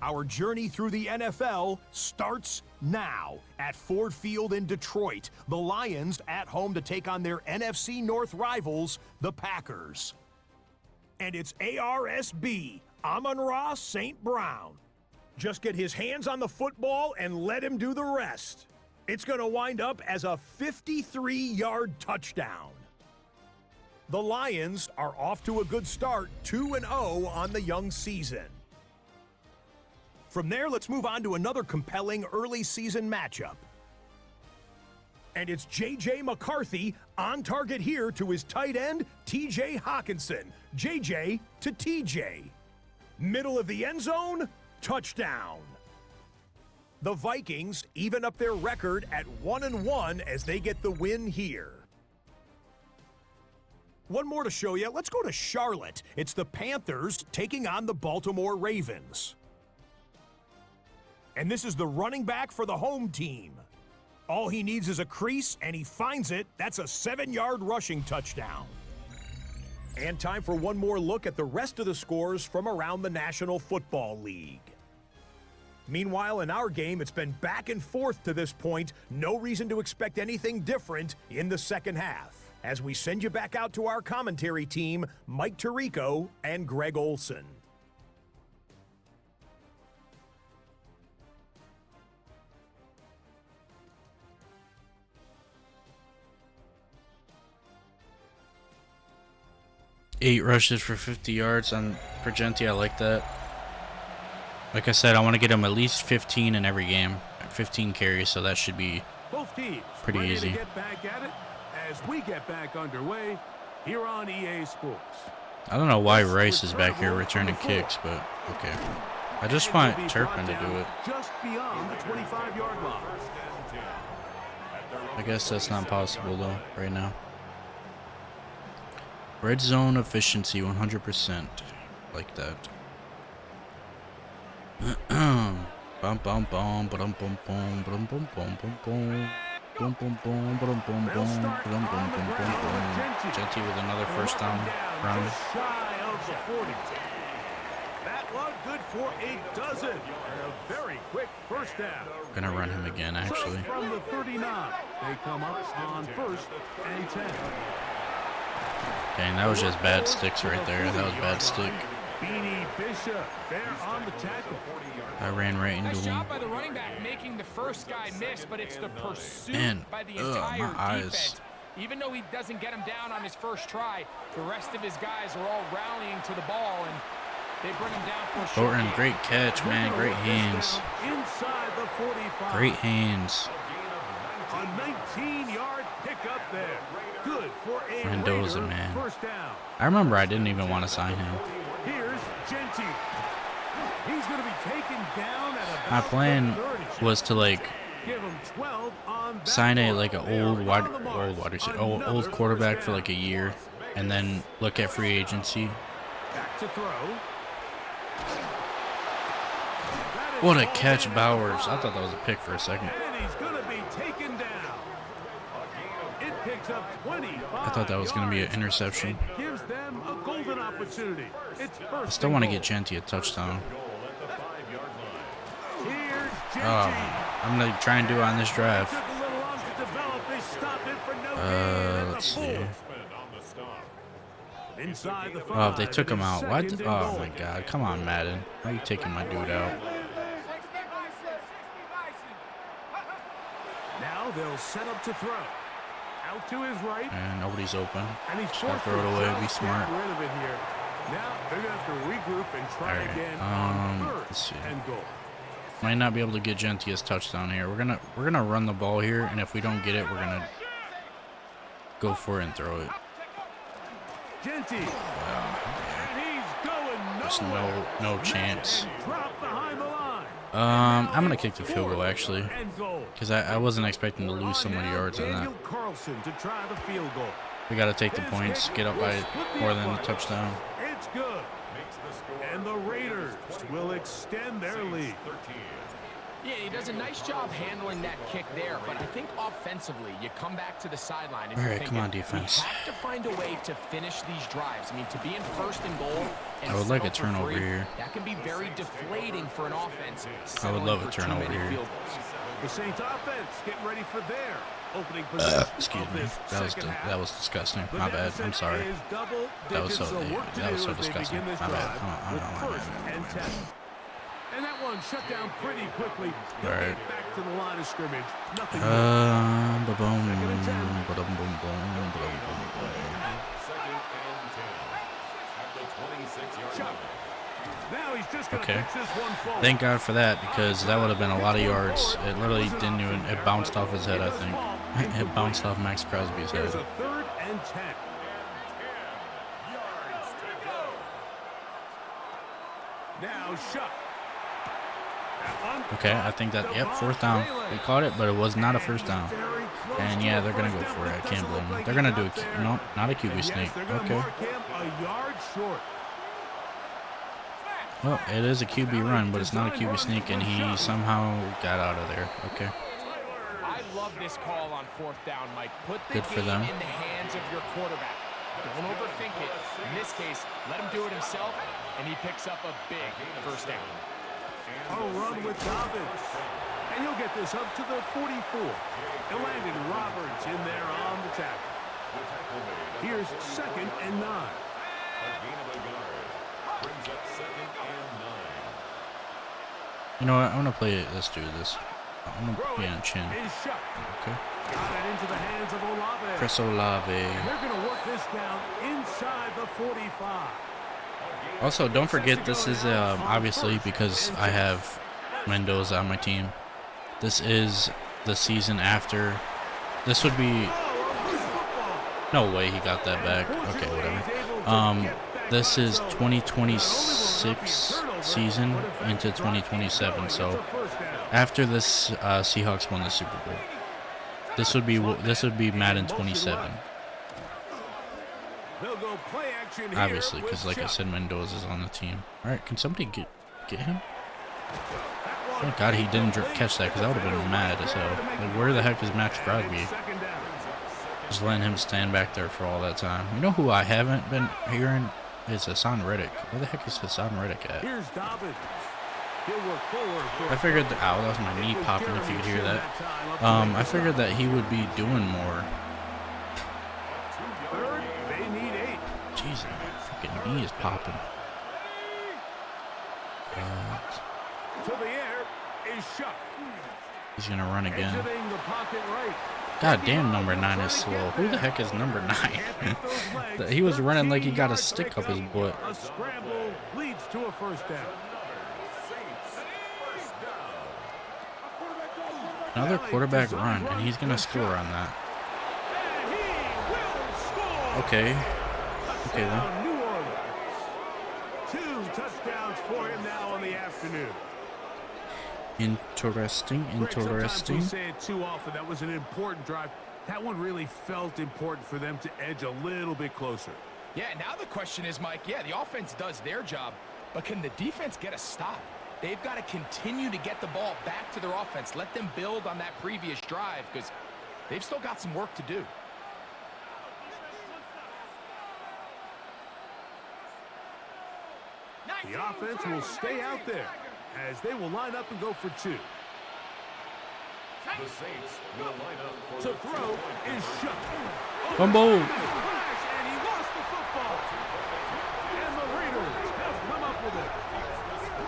Our journey through the NFL starts now at Ford Field in Detroit. The Lions at home to take on their NFC North rivals, the Packers. And it's ARSB, Amon-Ra St. Brown. Just get his hands on the football and let him do the rest. It's going to wind up as a 53-yard touchdown. The Lions are off to a good start, 2-0 on the young season. From there, let's move on to another compelling early season matchup. And it's J.J. McCarthy on target here to his tight end, T.J. Hawkinson. J.J. to T.J. Middle of the end zone, touchdown. The Vikings even up their record at 1-1 as they get the win here. One more to show you. Let's go to Charlotte. It's the Panthers taking on the Baltimore Ravens. And this is the running back for the home team. All he needs is a crease, and he finds it. That's a 7-yard rushing touchdown. And time for one more look at the rest of the scores from around the National Football League. Meanwhile, in our game, it's been back and forth to this point. No reason to expect anything different in the second half. As we send you back out to our commentary team, Mike Tirico and Greg Olson. Eight rushes for 50 yards on Genti. I like that. Like I said, I want to get him at least 15 in every game. 15 carries, so that should be Both teams pretty ready easy. to get back at it as we get back underway here on EA Sports. I don't know why Rice is back here returning kicks, but okay. I just want Turpin to do it. Just beyond the 25-yard line. I guess that's not possible though right now. Red zone efficiency 100%. Like that. Bum bum bum bum bum bum bum bum bum bum bum bum. Boom, boom, boom, boom, boom, boom, boom, boom, boom, boom, boom. Genti with another first down run. Shy of the 40. That one good for a dozen. And a very quick first down. Gonna run him again, actually. So from the 39, they come up on 1st and 10. Dang, that was just bad sticks right there. That was bad stick. Beanie Bishop there on the tackle. I ran right into Nice him. job by the running back making the first guy miss, but it's the pursuit Man, by the my entire eyes. defense. Even though he doesn't get him down on his first try, the rest of his guys are all rallying to the ball, and they bring him down for a short Thornton, gain. great catch, man. Great hands. Inside the 45. Great hands. A 19-yard pickup there. Good for a Mendoza, Raider man. first down. I remember I didn't even want to sign him. Here's Genti. He's going to be taken down at about My plan the 30. was to like Give him 12 on that sign a one. like an They are old on the march. old quarterback for like a year, and then look at free agency. Back to throw. That is What a all catch, in Bowers! at I 5. thought that was a pick for a second. And he's going to be taken down. It picks up 25. I thought that was going to be an yards interception. and gives them a golden opportunity. It's first I still and want to goal. get Genti a touchdown. Here's Genti. I'm gonna try and do it on this drive. Took a little long to develop. They stopped it for no gain at Let's the see. 4. Inside the 5. Oh, they took it him is out. What? second and Oh goal. my God! Come on, Madden. Why are you taking my dude out? Now they'll set up to throw. Out to his right. And nobody's open. And he's Just gonna forced throw it to away. just Be smart. Get rid of it here. Now they're gonna have to regroup and try All right, again on let's first see. and goal. Might not be able to get Genti his touchdown here. We're gonna run the ball here, and if we don't get it, we're gonna go for it and throw it. Genti. And he's going There's nowhere. no chance. And drop behind the line. I'm gonna kick the field goal actually, And goal. because I wasn't expecting to lose so many yards on that. Daniel Carlson to try the field goal. We gotta take the points, get up by more than a touchdown. It's good. makes the score. And the Raiders will extend their lead. 13. Yeah, he does a nice job handling that kick there, but I think offensively, you come back to the sideline and All you're right, thinking, come on, defense. we have to find a way to finish these drives. I mean, to be in first and goal and I would like a settle for turnover free, here. that can be very deflating for an offense. I would love a settling for too turnover many here. field goals. The Saints offense getting ready for their opening possession. Excuse of me. this second half. That was disgusting. The My bad. deficit I'm sorry. is double That was so digits of work to that was do so as they disgusting. begin this My bad. drive with first and 10. And that one shut down pretty quickly. He'll All right. get back to the line of scrimmage. Nothing more. Ba-boom, Second and 10. ba-dum, boom, boom, ba-dum, boom, boom. Second and 10 at the 26-yard Chuck. line. Now he's just going to Okay. pitch this one forward. Thank God for that, because that would have been a lot of yards. It literally didn't even. It bounced off his head, I think. It bounced off Max Crosby's head. Here's a third and 10. Yards to go. Now Shuck. That one. Okay, I think that. Yep, fourth down. They caught it, but it was not a first down. Very close And to yeah, a they're gonna first go down, for it. but I it can't doesn't blame look them. like They're he gonna got do a there. no, not a QB And sneak. yes, they're gonna Okay. mark him a yard short. Well, it is a QB run, but it's not a QB sneak, and he somehow got out of there. Okay. I love this call on fourth down, Mike. Put the Good for game them. in the hands of your quarterback. Don't overthink it. In this case, let him do it himself, and he picks up a big first down. A run with Dobbins. And he'll get this up to the 44. And Landon Roberts in there on the tackle. The tackle made. Here's second and 9. A gain of a yard. Brings up second and 9. You know what? I'm gonna play it. Let's do this. I'm gonna be on chin. Is Shuck. Okay. Got it into the hands of Olave. Chris Olave. And they're going to work this down inside the 45. Also, don't forget this is obviously because I have Mendoza on my team. This is the season after. This would be. No way he got that back. Okay, whatever. This is 2026 season into 2027. So after this, Seahawks won the Super Bowl. This would be Madden 27. They'll go play action here Obviously, with because like I Shuck. said, Mendoza's on the team. All right, can somebody get him? That one Thank God he didn't catch that, because I would have been mad as hell. Like, where the heck is Max Crosby? second down. Just letting him stand back there for all that time. You know who I haven't been hearing? Is Hassan Reddick. Where the heck is Hassan Reddick at? Here's Dobbins. He'll work forward for I figured that. Ow, that was my knee popping. If you could hear that. I figured that he would be doing more. third, they need 8. Jeez, my freaking knee is popping. To the air is Shuck. He's gonna run again. Exiting the pocket right. God damn, number 9 is slow. Who the heck is number 9? He was running like he got a stick up his butt. A scramble leads to a first down. Another quarterback run, and he's gonna score on that. And he will score. Okay. Okay then. Touchdown, New Orleans. 2 touchdowns for him now in the afternoon. Interesting. Greg, sometimes we Interesting. say it too often. That was an important drive. That one really felt important for them to edge a little bit closer. Yeah, now the question is, Mike, yeah, the offense does their job, but can the defense get a stop? They've got to continue to get the ball back to their offense. Let them build on that previous drive because they've still got some work to do. The offense will stay out there as they will line up and go for 2. The Saints will line up for To the throw is Shuck. Fumble. And he lost the football. And the Raiders have come up with it.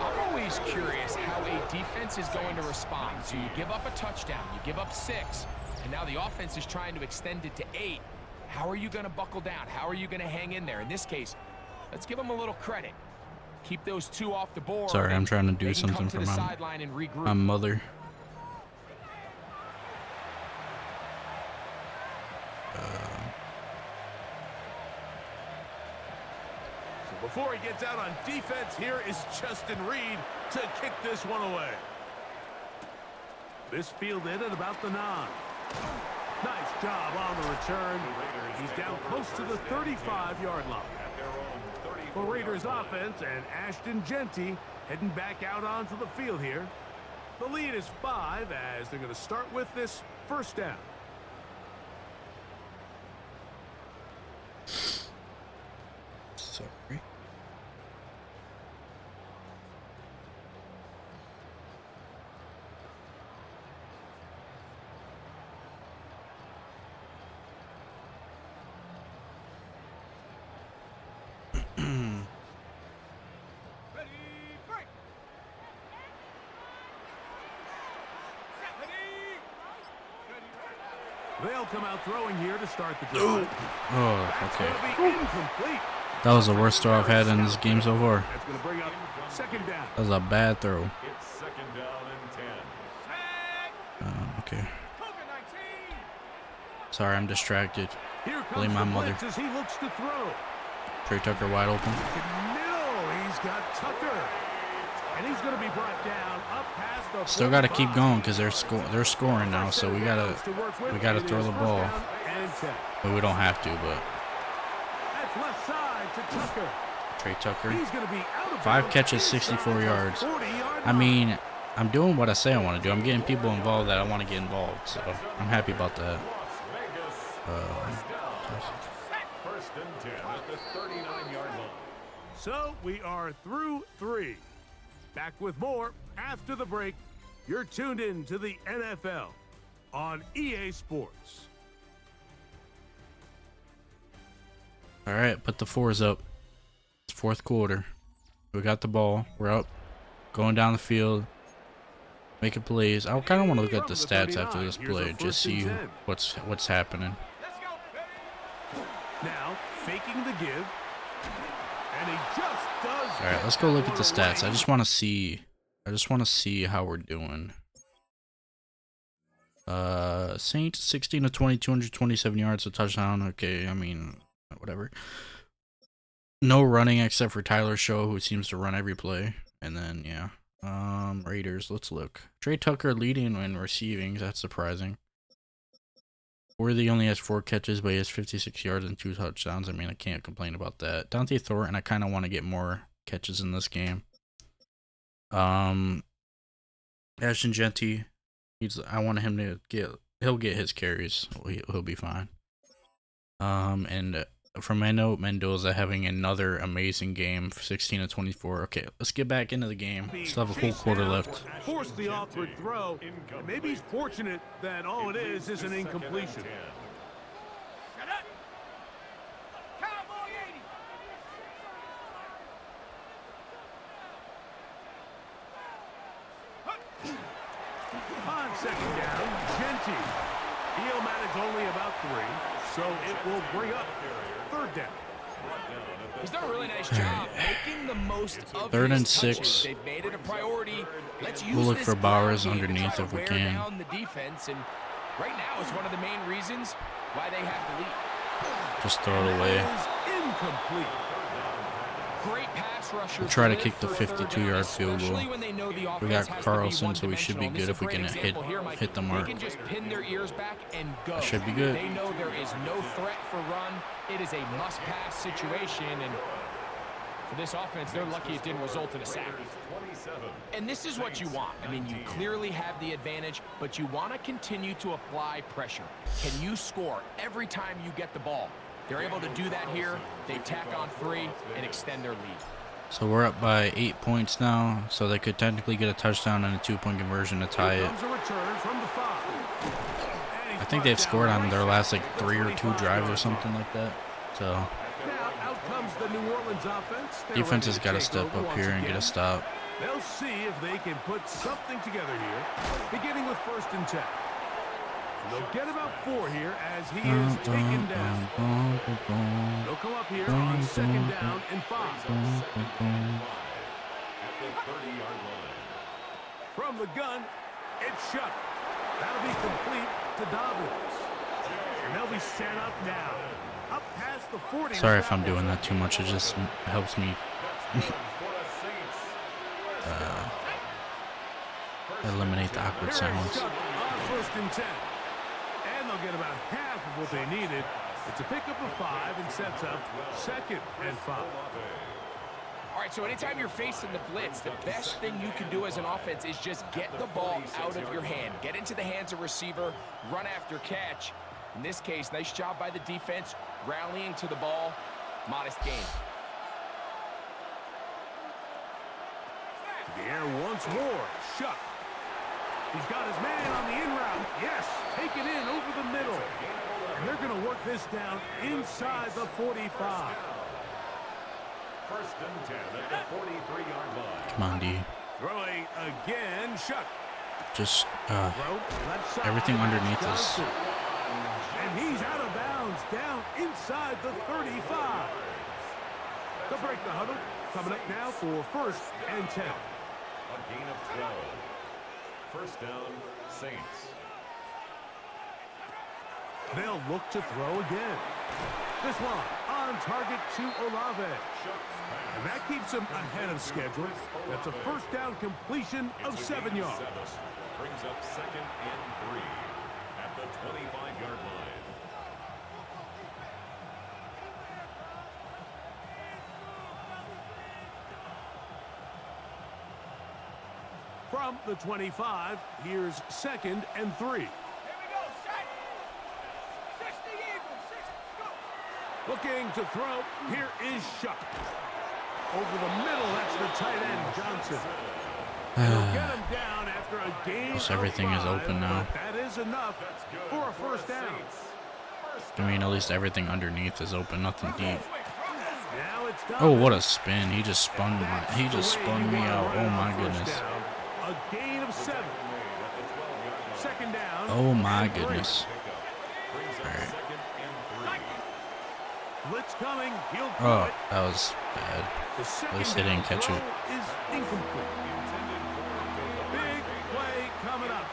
I'm always curious how a defense is going to respond. So you give up a touchdown, you give up 6, and now the offense is trying to extend it to 8. How are you going to buckle down? How are you going to hang in there? In this case, let's give them a little credit. Keep those 2 off the board. Sorry, I'm trying to do They can something come for to the my sideline and regroup. mother. So before he gets out on defense, here is Justin Reed to kick this one away. This fielded at about the 9. Nice job on the return. He's down close to the 35-yard line. at their own 35. the Raiders offense, and Ashton Genty heading back out onto the field here. The lead is 5 as they're going to start with this first down. Sorry. They'll come out throwing here to start the drive. Oh, okay. That's gonna be incomplete. That was the worst throw I've had in this game so far. That's going to bring up second down. That was a bad throw. It's second down and 10. Okay. Sorry, I'm distracted. Here comes Blame my the mother. blitz as he looks to throw. Trey Tucker wide open. Middle, he's got Tucker. And he's going to be brought down up past the Still got to 45. keep going because they're scoring now, so we gotta throw the ball. But we don't have to. But That's left side to Tucker. Trey Tucker, He's going to be out of 5 bounds catches, inside 64 the yards. 40-yard I line. mean, I'm doing what I say I want to do. I'm getting people involved that I want to get involved, so I'm happy about that. First and 10 at the 39-yard line. So we are through 3. Back with more after the break. You're tuned in to the NFL on EA Sports. All right, put the 4s up. It's 4th quarter. We got the ball. We're up. Going down the field. Making plays. I kind of want to look at the stats after this play. Just see what's happening. Now, faking the give. And he just does. All right, let's go look at the stats. I just want to see how we're doing. Saints 16 to 20, 227 yards, a touchdown. Okay, I mean, whatever. No running except for Tyler Show, who seems to run every play. And then yeah. Raiders, let's look. Trey Tucker leading in receiving. That's surprising. Worthy only has 4 catches, but he has 56 yards and 2 touchdowns. I mean, I can't complain about that. Dante Thornton, I kind of want to get more catches in this game. Ashton Genty, I want him to he'll get his carries. He'll be fine. And from my note, Mendoza having another amazing game, 16 to 24. Okay, let's get back into the game. Still have a full quarter left. Force the awkward throw. And maybe he's fortunate that all it is an incompletion. On second down, Genty. He'll manage only about 3, so it will bring up third down. He's done a really nice job making the most of 3rd and these touches. 6. They've made it a priority. Let's use We'll look this for Bowers ground game to underneath try if to we wear can. down the defense, and right now is one of the main reasons why they have the lead. Just throw it away. Is incomplete. Great pass rusher. We'll try to kick the 52-yard field goal. Especially when they know the We offense got has to be Carlson, so we should be one-dimensional. good if we can This is a great example here, Mike. hit the mark. They can just pin their ears back and go. That should be good. They know there is no threat for run. It is a must-pass situation, and for this offense, they're lucky it didn't result in a sack. And this is what you want. I mean, you clearly have the advantage, but you want to continue to apply pressure. Can you score every time you get the ball? They're able to do that here. They tack on 3 and extend their lead. So we're up by 8 points now, so they could technically get a touchdown and a 2-point conversion to tie it. Comes a return from the 5. And he's I think they've brought scored down on their right last like at the 3 or 2 drives or 25-yard something line. like that. So Now out comes the New Orleans offense. They're defense ready has got to take step over up once here and get again. a stop. They'll see if they can put something together here, beginning with 1st and 10. And they'll get about 4 here as he is taken down. They'll come up here on 2nd down and 5. At the 30-yard line. From the gun, it's shut. That'll be complete to Dobbins. And they'll be set up now. Up past the 40. Sorry if I'm doing that too much. It just helps me eliminate the awkward sounds. Shut on 1st and 10. And they'll get about half of what they needed. It's a pickup of 5 and sets up 2nd and 5. All right, so anytime you're facing the blitz, the best thing you can do as an offense is just get the ball out of your hand. Get into the hands of receiver, run after catch. In this case, nice job by the defense, rallying to the ball. Modest gain. The air once more. Shuck. He's got his man on the in route. Yes, take it in over the middle. And they're going to work this down inside the 45. First and 10 at the 43-yard line. Come on, D. Throwing again. Shuck. Just Throw, left side. everything underneath is. Johnson. And he's out of bounds down inside the 35. They'll break the huddle. Coming up now for first and 10. A gain of 12. First down, Saints. They'll look to throw again. This one on target to Olave. And that keeps him ahead of schedule. That's a first down completion of 7 yards. Brings up second and 3 at the 25-yard line. From the 25, here's second and 3. Looking to throw. Here is Shuck. Over the middle, that's the tight end, Johnson. They'll get him down after a game. Just everything is open now. That is enough for a first down. I mean, at least everything underneath is open, nothing deep. Now it's Oh, what a spin! He just spun me out. Oh my goodness. A gain of 7. Second down. Oh my goodness. All right. Blitz coming. He'll Oh, that was bad. At least they didn't catch it. Is incomplete. Big play coming up.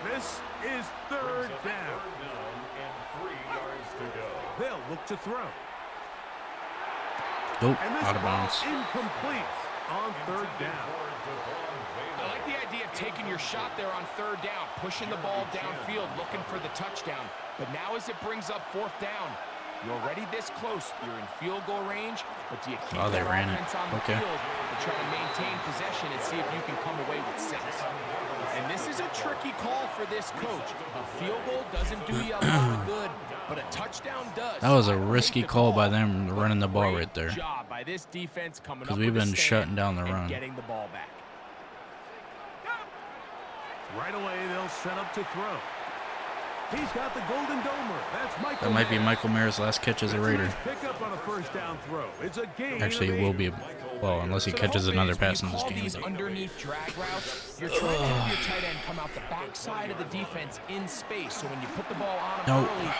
This is third down. They'll look to throw. Nope, And this out of ball bounds. incomplete on third down. I like the idea of taking your shot there on third down, pushing the ball downfield, looking for the touchdown. But now as it brings up fourth down, you're already this close. You're in field goal range, but do you keep Oh, they that ran it. offense on the Okay. field and try to maintain possession and see if you can come away with 6? And this is a tricky call for this coach. A field goal doesn't do you a lot of good, but a touchdown does. That was a I like risky the call by call. them running the ball Great right there. job by this defense coming up Because we've with a been stand shutting down the and run. getting the ball back. Right away, they'll set up to throw. He's got the golden domer. That's Michael. That might be Mayer. Michael Mayer's last catch as a Raider. Pick up on a first down throw. It's a gain. Actually, of it will 8. be. Well, unless he So the catches hope another is when pass in you this call game. these underneath drag routes, you're trying to have your tight end come out the backside of the defense in space. So when you put the ball on him Nope. early, it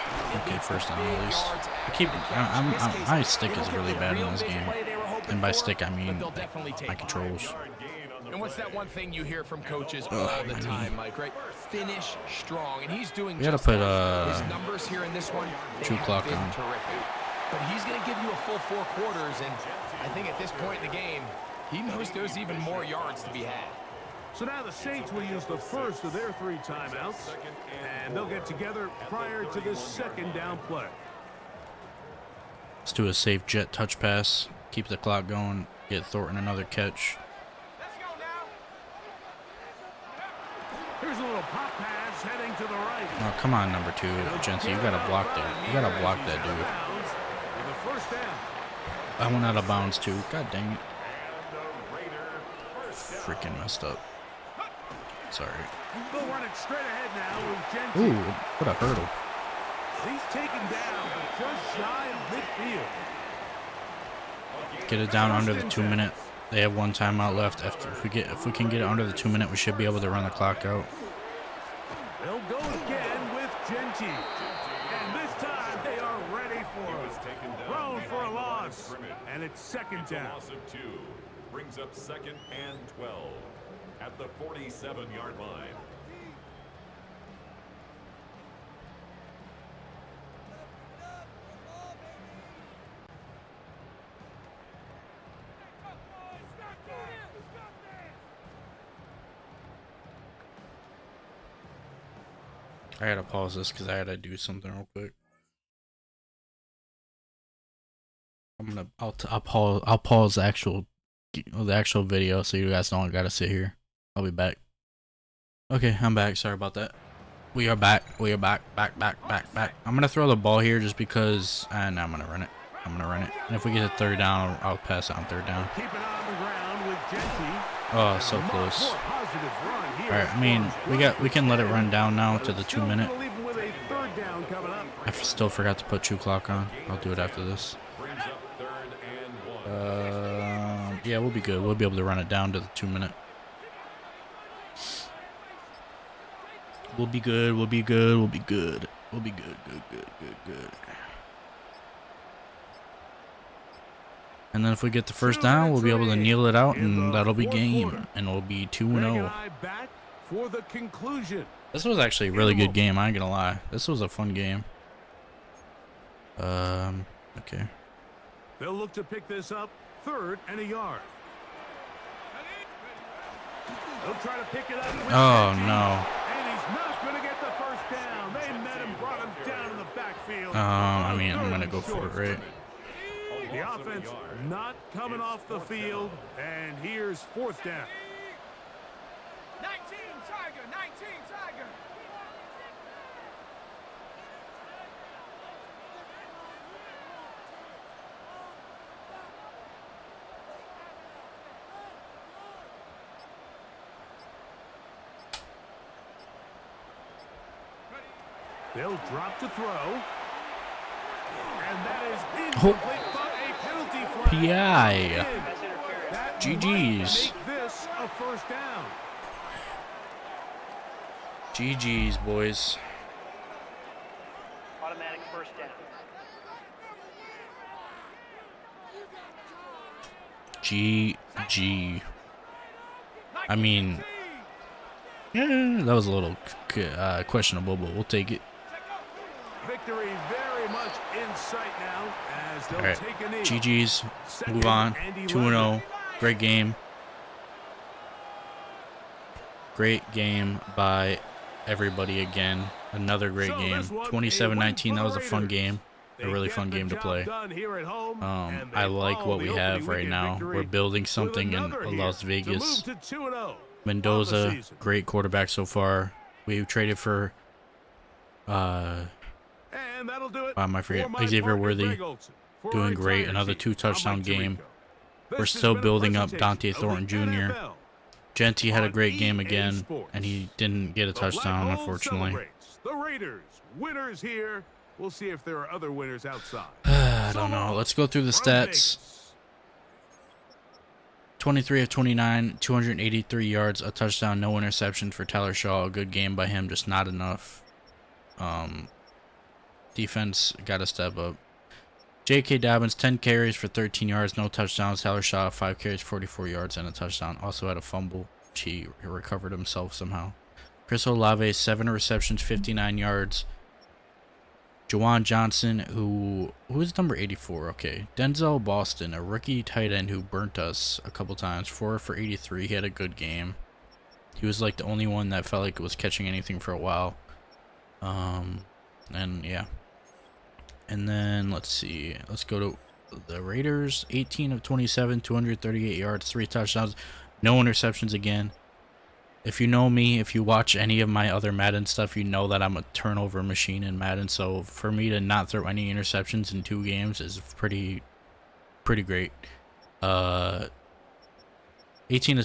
Okay, leads to first down big at least. yards I after keep. the catch. In this case, My stick they is don't get really the bad in real this big game. play they were hoping And by for, stick, I but mean they'll definitely take my it. controls. And what's that one thing you hear from coaches all the time, Mike, right? Finish strong, and he's doing We gotta just put that. His numbers here in this one, they True have clock been on. terrific. But he's going to give you a full 4 quarters, and I think at this point in the game, he knows there's even more yards to be had. So now the Saints will use the first of their 3 timeouts, and they'll get together prior to this second down play. Let's do a safe jet touch pass. Keep the clock going. Get Thornton another catch. Here's a little pop pass heading to the right. Oh, come on, number 2, Jensen. You gotta block that. You gotta block that dude. With a first down. I went out of bounds too. God dang it. Freaking messed up. Sorry. They'll run it straight ahead now with Jensen. Ooh, what a hurdle. He's taken down just shy of midfield. Get it down under the 2 minute. They have 1 timeout left. If we can get it under the 2 minute, we should be able to run the clock out. They'll go again with Genty. And this time they are ready for it. Thrown for a loss. And it's second down. Loss of 2 brings up second and 12 at the 47-yard line. I gotta pause this because I gotta do something real quick. I'll pause the actual the actual video so you guys don't gotta sit here. I'll be back. Okay, I'm back. Sorry about that. We are back. We are back. Back. I'm gonna throw the ball here just because, and I'm gonna run it. And if we get a third down, I'll pass it on third down. Keep it on the ground with Genty. Oh, so close. More positive run here. All right, I mean, we can let it run down now to the 2 minute. Still gonna leave him with a third down coming up. I still forgot to put 2 clock on. I'll do it after this. Brings up 3rd and 1. Yeah, we'll be good. We'll be able to run it down to the 2 minute. We'll be good. We'll be good. We'll be good. We'll be good. Good. And then if we get the first down, we'll be able to kneel it out, and that'll be game. And we'll be 2-0. Back for the conclusion. This was actually a really good game. I ain't gonna lie. This was a fun game. Okay. They'll look to pick this up 3rd and a yard. They'll try to pick it up. Oh no. And he's not going to get the first down. They met him, brought him down in the backfield. I mean, I'm gonna go for it, right? The offense not coming off the field, and here's 4th down. 19 Tiger. They'll drop to throw. And that is incomplete, but a penalty flag. PI. That GG's. might make this a first down. GG's, boys. Automatic first down. GG. I mean, yeah, that was a little questionable, but we'll take it. Victory very much in sight now as they'll All right, take a knee. GG's. Move on. 2-0. Great game. Great game by everybody again. Another great game. 27-19. That was a fun game. A really fun game to play. I like what we have right now. We're building something in Las Vegas. Mendoza, great quarterback so far. We traded for I forget. Xavier Worthy, doing great. Another 2-touchdown game. We're still building up Dante Thornton Jr. Genty had a great game again, and he didn't get a touchdown, unfortunately. The Raiders, winners here. We'll see if there are other winners outside. I don't know. Let's go through the stats. 23 of 29, 283 yards, a touchdown, no interception for Tyler Shaw. A good game by him, just not enough. Defense got to step up. J.K. Dobbins, 10 carries for 13 yards, no touchdowns. Tyler Shaw, 5 carries, 44 yards, and a touchdown. Also had a fumble, which he recovered himself somehow. Chris Olave, 7 receptions, 59 yards. Juwan Johnson, who is number 84? Okay. Denzel Boston, a rookie tight end who burnt us a couple times. 4 for 83. He had a good game. He was like the only one that felt like it was catching anything for a while. And yeah. And then let's see. Let's go to the Raiders. 18 of 27, 238 yards, 3 touchdowns, no interceptions again. If you know me, if you watch any of my other Madden stuff, you know that I'm a turnover machine in Madden. So for me to not throw any interceptions in 2 games is pretty great. 18 to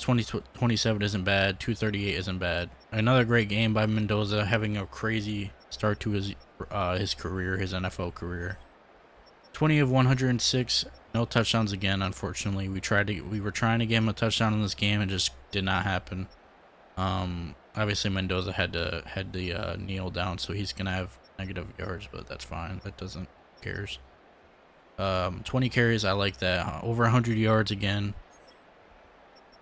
27 isn't bad. 238 isn't bad. Another great game by Mendoza, having a crazy start to his career, his NFL career. 20 of 106, no touchdowns again. Unfortunately, we were trying to get him a touchdown in this game, and it just did not happen. Obviously Mendoza had to kneel down, so he's gonna have negative yards, but that's fine. That doesn't cares. 20 carries, I like that. Over 100 yards again.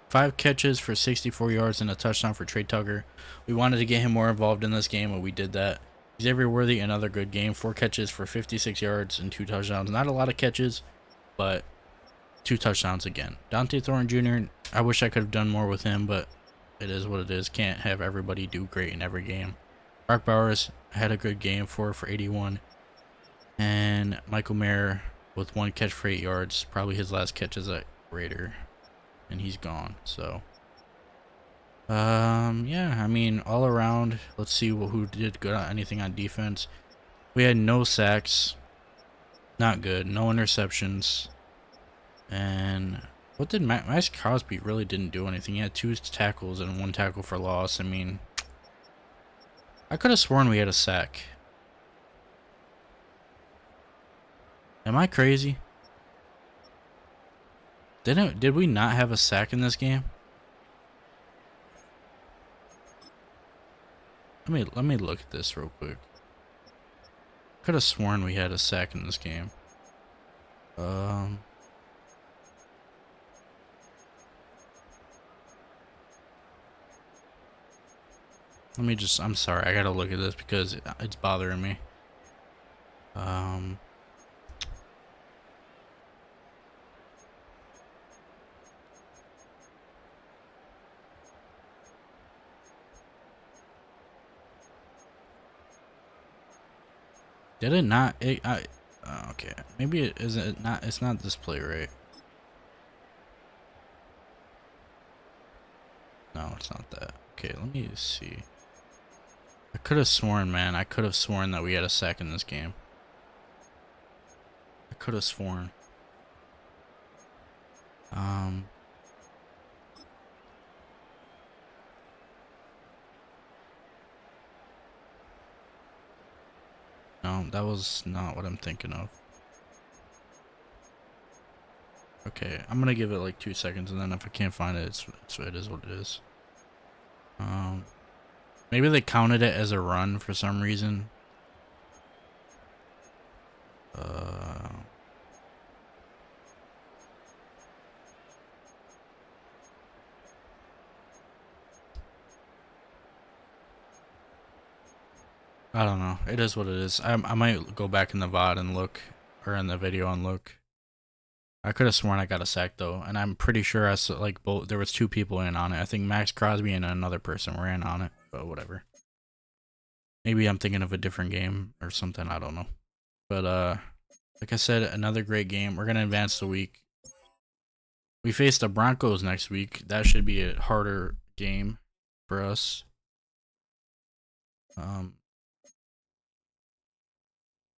5 catches for 64 yards and a touchdown for Trey Tucker. We wanted to get him more involved in this game, and we did that. Xavier Worthy, another good game. 4 catches for 56 yards and 2 touchdowns. Not a lot of catches, but 2 touchdowns again. Dante Thornton Jr., I wish I could have done more with him, but it is what it is. Can't have everybody do great in every game. Brock Bowers had a good game, 4 for 81. And Michael Mayer with 1 catch for 8 yards. Probably his last catch as a Raider. and he's gone. So, yeah, I mean, all around, let's see who did good on anything on defense. We had no sacks, not good, no interceptions, and what did Max Crosby really didn't do anything. He had 2 tackles and 1 tackle for loss. I mean, I could have sworn we had a sack. Am I crazy? Did we not have a sack in this game? Let me look at this real quick. Could have sworn we had a sack in this game. Let me just, I'm sorry, I gotta look at this because it's bothering me. Did it not? Okay, maybe it is it not. It's not this play, right? No, it's not that. Okay, let me see. I could have sworn, man. I could have sworn that we had a sack in this game. I could have sworn. No, that was not what I'm thinking of. Okay, I'm gonna give it like 2 seconds, and then if I can't find it, it is what it is. Maybe they counted it as a run for some reason. I don't know. It is what it is. I might go back in the VOD and look, or in the video and look. I could have sworn I got a sack though, and I'm pretty sure I saw like both. There was 2 people in on it. I think Max Crosby and another person were in on it, but whatever. Maybe I'm thinking of a different game or something. I don't know. But like I said, another great game. We're gonna advance the week. We face the Broncos next week. That should be a harder game for us.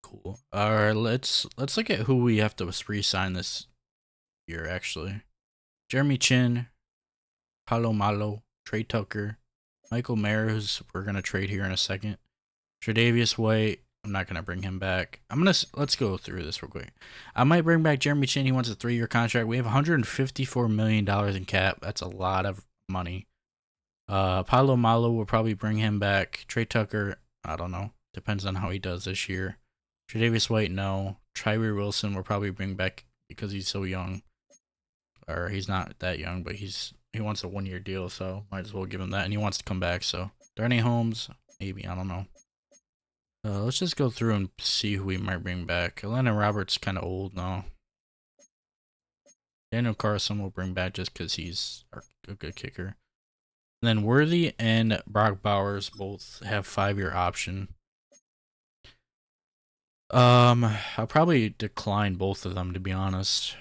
Cool. All right, let's look at who we have to re-sign this year. Actually, Jeremy Chin, Palo Malo, Trey Tucker, Michael Mayer, who's we're gonna trade here in a second. Tre'Davious White. I'm not gonna bring him back. Let's go through this real quick. I might bring back Jeremy Chin. He wants a 3-year contract. We have 154 million dollars in cap. That's a lot of money. Palo Malo will probably bring him back. Trey Tucker, I don't know. Depends on how he does this year. Tre'Davious White, no. Tyree Wilson will probably bring back because he's so young. Or he's not that young, but he wants a 1-year deal, so might as well give him that. And he wants to come back, so. Darnay Holmes, maybe, I don't know. Let's just go through and see who we might bring back. Atlanta Roberts kind of old now. Daniel Carson will bring back just because he's a good kicker. And then Worthy and Brock Bowers both have 5-year option. I'll probably decline both of them, to be honest.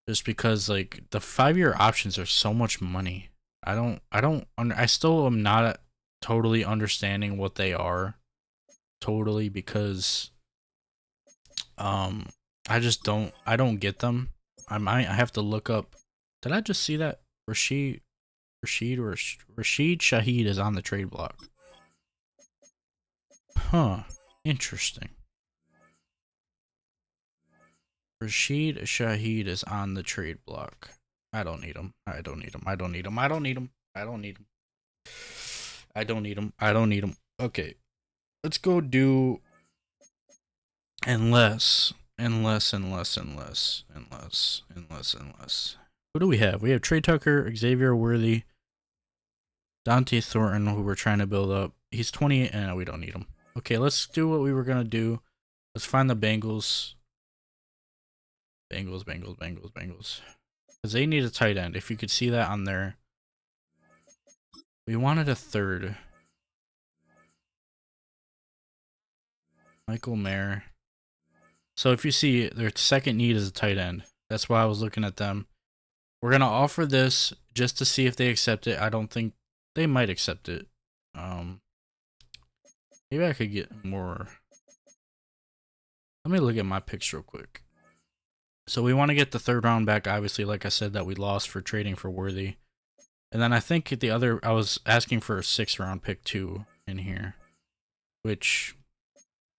Just because like the 5-year options are so much money. I still am not totally understanding what they are. Totally, because I don't get them. I have to look up. Did I just see that Rashid Shaheed is on the trade block? Huh, interesting. Rashid Shaheed is on the trade block. I don't need him. I don't need him. I don't need him. I don't need him. I don't need him. I don't need him. I don't need him. Okay. Let's go do unless. Who do we have? We have Trey Tucker, Xavier Worthy, Dante Thornton, who we're trying to build up. He's 28, and we don't need him. Okay, let's do what we were gonna do. Let's find the Bengals. Bengals. Because they need a tight end. If you could see that on there. We wanted a third. Michael Mayer. So if you see, their second need is a tight end. That's why I was looking at them. We're gonna offer this just to see if they accept it. I don't think they might accept it. Maybe I could get more. Let me look at my picks real quick. So we want to get the third round back, obviously, like I said, that we lost for trading for Worthy. And then I think the other, I was asking for a 6th round pick too in here, which,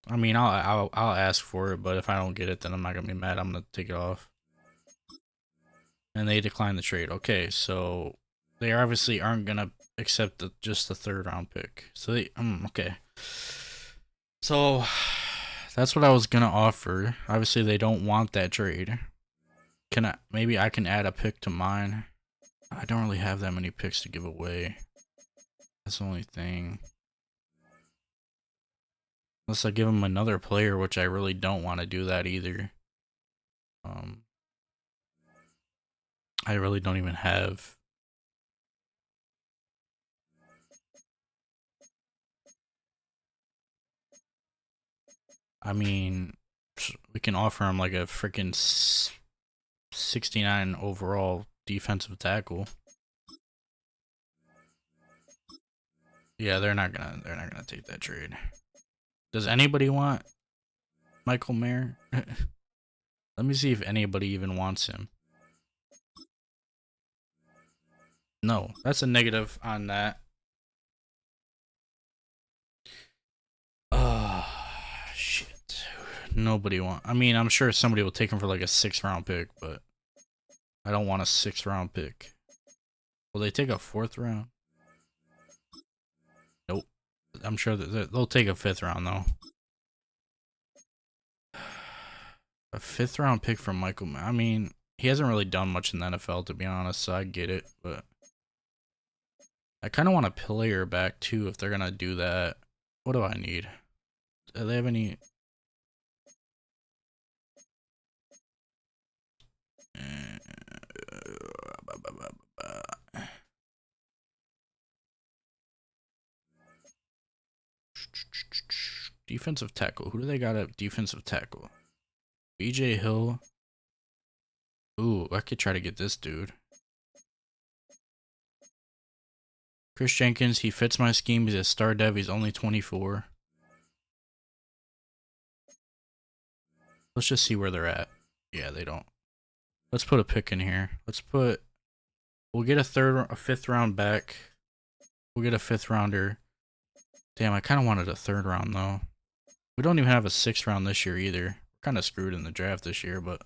I mean, I'll ask for it, but if I don't get it, then I'm not gonna be mad. I'm gonna take it off. And they declined the trade. Okay, so they obviously aren't gonna accept just the 3rd round pick. So they, okay. So that's what I was gonna offer. Obviously, they don't want that trade. Maybe I can add a pick to mine. I don't really have that many picks to give away. That's the only thing. Unless I give them another player, which I really don't want to do that either. I really don't even have. I mean, we can offer him like a freaking 69 overall defensive tackle. Yeah, they're not gonna take that trade. Does anybody want Michael Mayer? Let me see if anybody even wants him. No, that's a negative on that. Shit. Nobody want. I mean, I'm sure somebody will take him for like a 6th round pick, but I don't want a 6th round pick. Will they take a 4th round? Nope. I'm sure that they'll take a 5th round though. A 5th round pick for Michael. I mean, he hasn't really done much in the NFL, to be honest, so I get it, but I kind of want a player back too if they're gonna do that. What do I need? Do they have any? Defensive tackle. Who do they got at defensive tackle? BJ Hill. Ooh, I could try to get this dude. Chris Jenkins, he fits my scheme. He's a star dev. He's only 24. Let's just see where they're at. Yeah, they don't. Let's put a pick in here. We'll get a 5th round back. We'll get a 5th rounder. Damn, I kind of wanted a 3rd round though. We don't even have a 6th round this year either. We're kind of screwed in the draft this year, but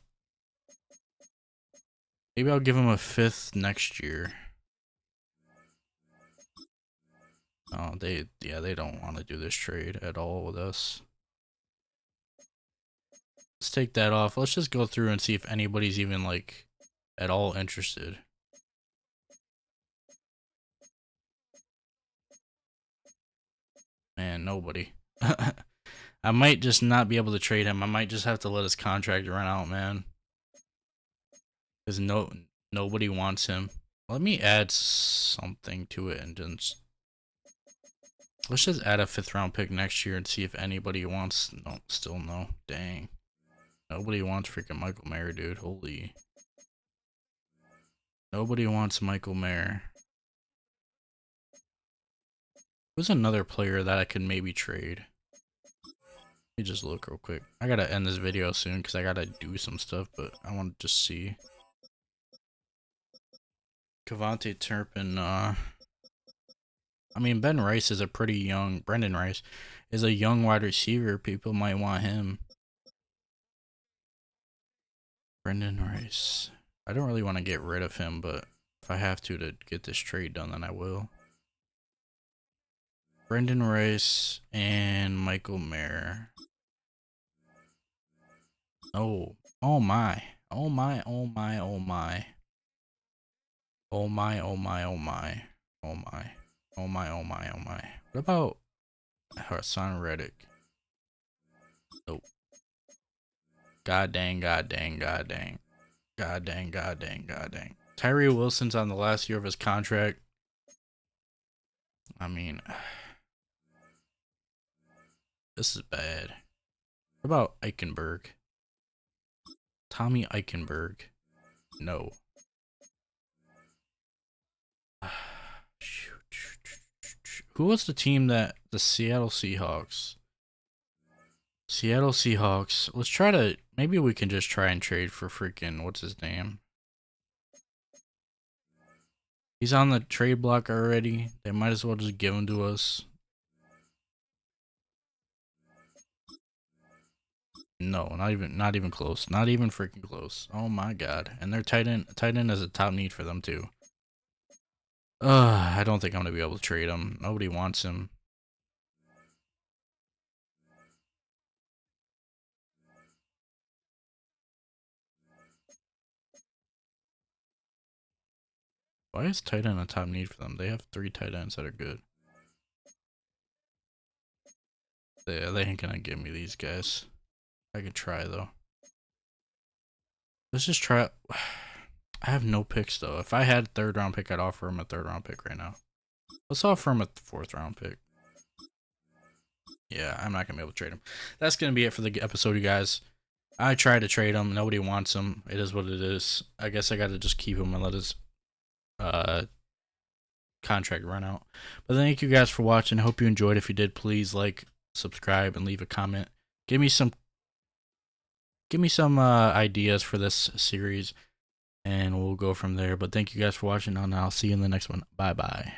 maybe I'll give him a 5th next year. Oh, they don't want to do this trade at all with us. Let's take that off. Let's just go through and see if anybody's even like at all interested. Man, nobody. I might just not be able to trade him. I might just have to let his contract run out, man. Because nobody wants him. Let me add something to it and just... Let's just add a 5th round pick next year and see if anybody wants... No, still no. Dang. Nobody wants freaking Michael Mayer, dude. Holy. Nobody wants Michael Mayer. Who's another player that I could maybe trade? Let me just look real quick. I gotta end this video soon because I gotta do some stuff, but I want to just see. Cavante Turpin, I mean, Ben Rice is a pretty young... Brendan Rice is a young wide receiver. People might want him. Brendan Rice. I don't really want to get rid of him, but if I have to get this trade done, then I will. Brendan Rice and Michael Mayer. Oh, oh my. Oh my, oh my, oh my. Oh my, oh my, oh my. Oh my. Oh my, oh my, oh my. What about Hassan Reddick? Nope. God dang, god dang, god dang. God dang, god dang, god dang. Tyree Wilson's on the last year of his contract. I mean, this is bad. What about Eichenberg? Tommy Eichenberg. No. Who was the team that the Seattle Seahawks? Seattle Seahawks. Let's try to. Maybe we can just try and trade for freaking what's his name. He's on the trade block already. They might as well just give him to us. No, not even close. Not even freaking close. Oh my god. And their tight end is a top need for them too. I don't think I'm gonna be able to trade him. Nobody wants him. Why is tight end a top need for them? They have 3 tight ends that are good. Yeah, they ain't gonna give me these guys. I could try though. Let's just try. I have no picks though. If I had a 3rd round pick, I'd offer him a 3rd round pick right now. Let's offer him a 4th round pick. Yeah, I'm not gonna be able to trade him. That's gonna be it for the episode, you guys. I tried to trade him. Nobody wants him. It is what it is. I guess I gotta just keep him and let his contract run out. But thank you guys for watching. I hope you enjoyed. If you did, please like, subscribe, and leave a comment. Give me some ideas for this series, and we'll go from there. But thank you guys for watching, and I'll see you in the next one. Bye bye.